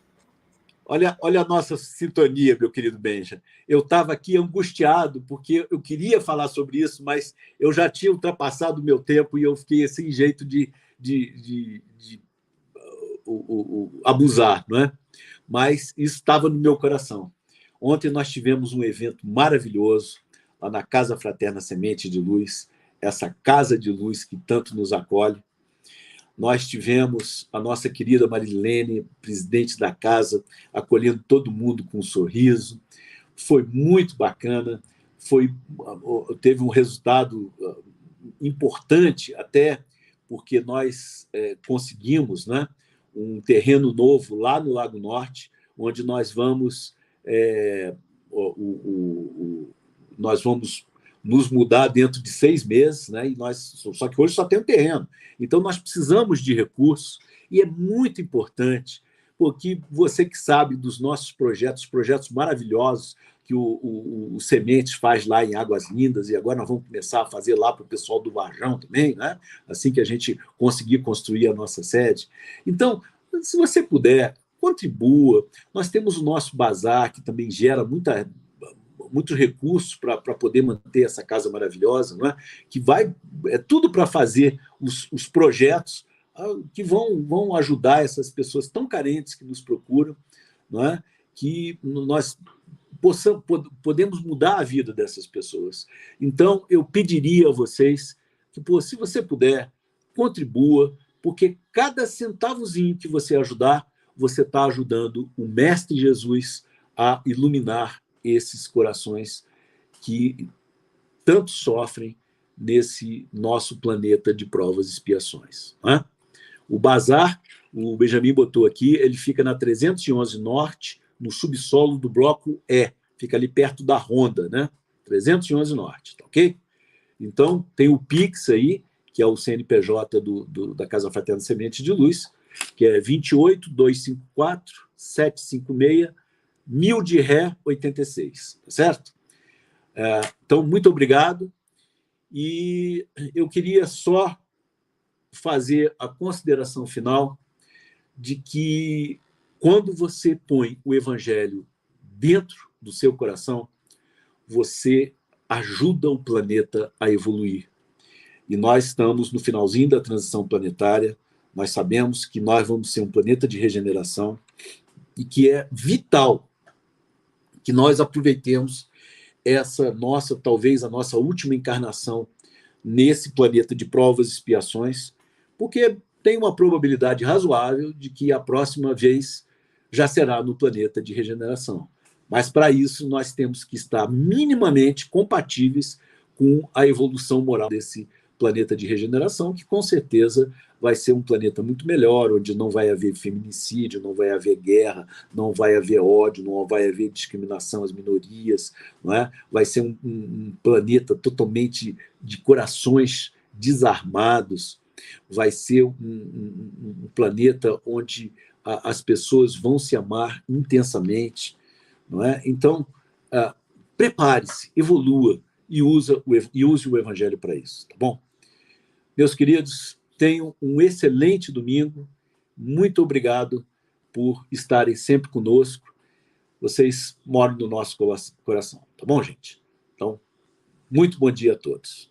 Olha a nossa sintonia, meu querido Benja. Eu estava aqui angustiado, porque eu queria falar sobre isso, mas eu já tinha ultrapassado o meu tempo e eu fiquei sem jeito de abusar, não é? Mas isso estava no meu coração. Ontem nós tivemos um evento maravilhoso lá na Casa Fraterna Semente de Luz, essa casa de luz que tanto nos acolhe. Nós tivemos a nossa querida Marilene, presidente da casa, acolhendo todo mundo com um sorriso. Foi muito bacana, teve um resultado importante, até porque nós conseguimos, né, um terreno novo lá no Lago Norte, onde nós vamos nos mudar dentro de 6 meses, né? Só que hoje só tem um terreno. Então, nós precisamos de recursos, e é muito importante, porque você que sabe dos nossos projetos maravilhosos que o Sementes faz lá em Águas Lindas, e agora nós vamos começar a fazer lá para o pessoal do Varjão também, né? Assim que a gente conseguir construir a nossa sede. Então, se você puder, contribua. Nós temos o nosso bazar, que também gera muitos recursos para poder manter essa casa maravilhosa, não é? Que vai tudo para fazer os projetos que vão ajudar essas pessoas tão carentes que nos procuram, não é? Que nós podemos mudar a vida dessas pessoas. Então, eu pediria a vocês que, se você puder, contribua, porque cada centavozinho que você ajudar, você está ajudando o Mestre Jesus a iluminar esses corações que tanto sofrem nesse nosso planeta de provas e expiações. Né? O bazar, o Benjamin botou aqui, ele fica na 311 Norte, no subsolo do bloco E, fica ali perto da Honda, né? 311 Norte, tá ok? Então, tem o Pix aí, que é o CNPJ da Casa Fraterna Semente de Luz, que é 28-254-756, 1000 de ré 86, tá certo? Então, muito obrigado. E eu queria só fazer a consideração final de que, quando você põe o Evangelho dentro do seu coração, você ajuda o planeta a evoluir. E nós estamos no finalzinho da transição planetária, nós sabemos que nós vamos ser um planeta de regeneração e que é vital que nós aproveitemos talvez a nossa última encarnação nesse planeta de provas e expiações, porque tem uma probabilidade razoável de que a próxima vez já será no planeta de regeneração. Mas, para isso, nós temos que estar minimamente compatíveis com a evolução moral desse planeta de regeneração, que, com certeza, vai ser um planeta muito melhor, onde não vai haver feminicídio, não vai haver guerra, não vai haver ódio, não vai haver discriminação às minorias, não é? Vai ser um planeta totalmente de corações desarmados, vai ser um planeta onde as pessoas vão se amar intensamente, não é? Então, prepare-se, evolua e use o Evangelho para isso, tá bom? Meus queridos, tenham um excelente domingo. Muito obrigado por estarem sempre conosco. Vocês moram no nosso coração, tá bom, gente? Então, muito bom dia a todos.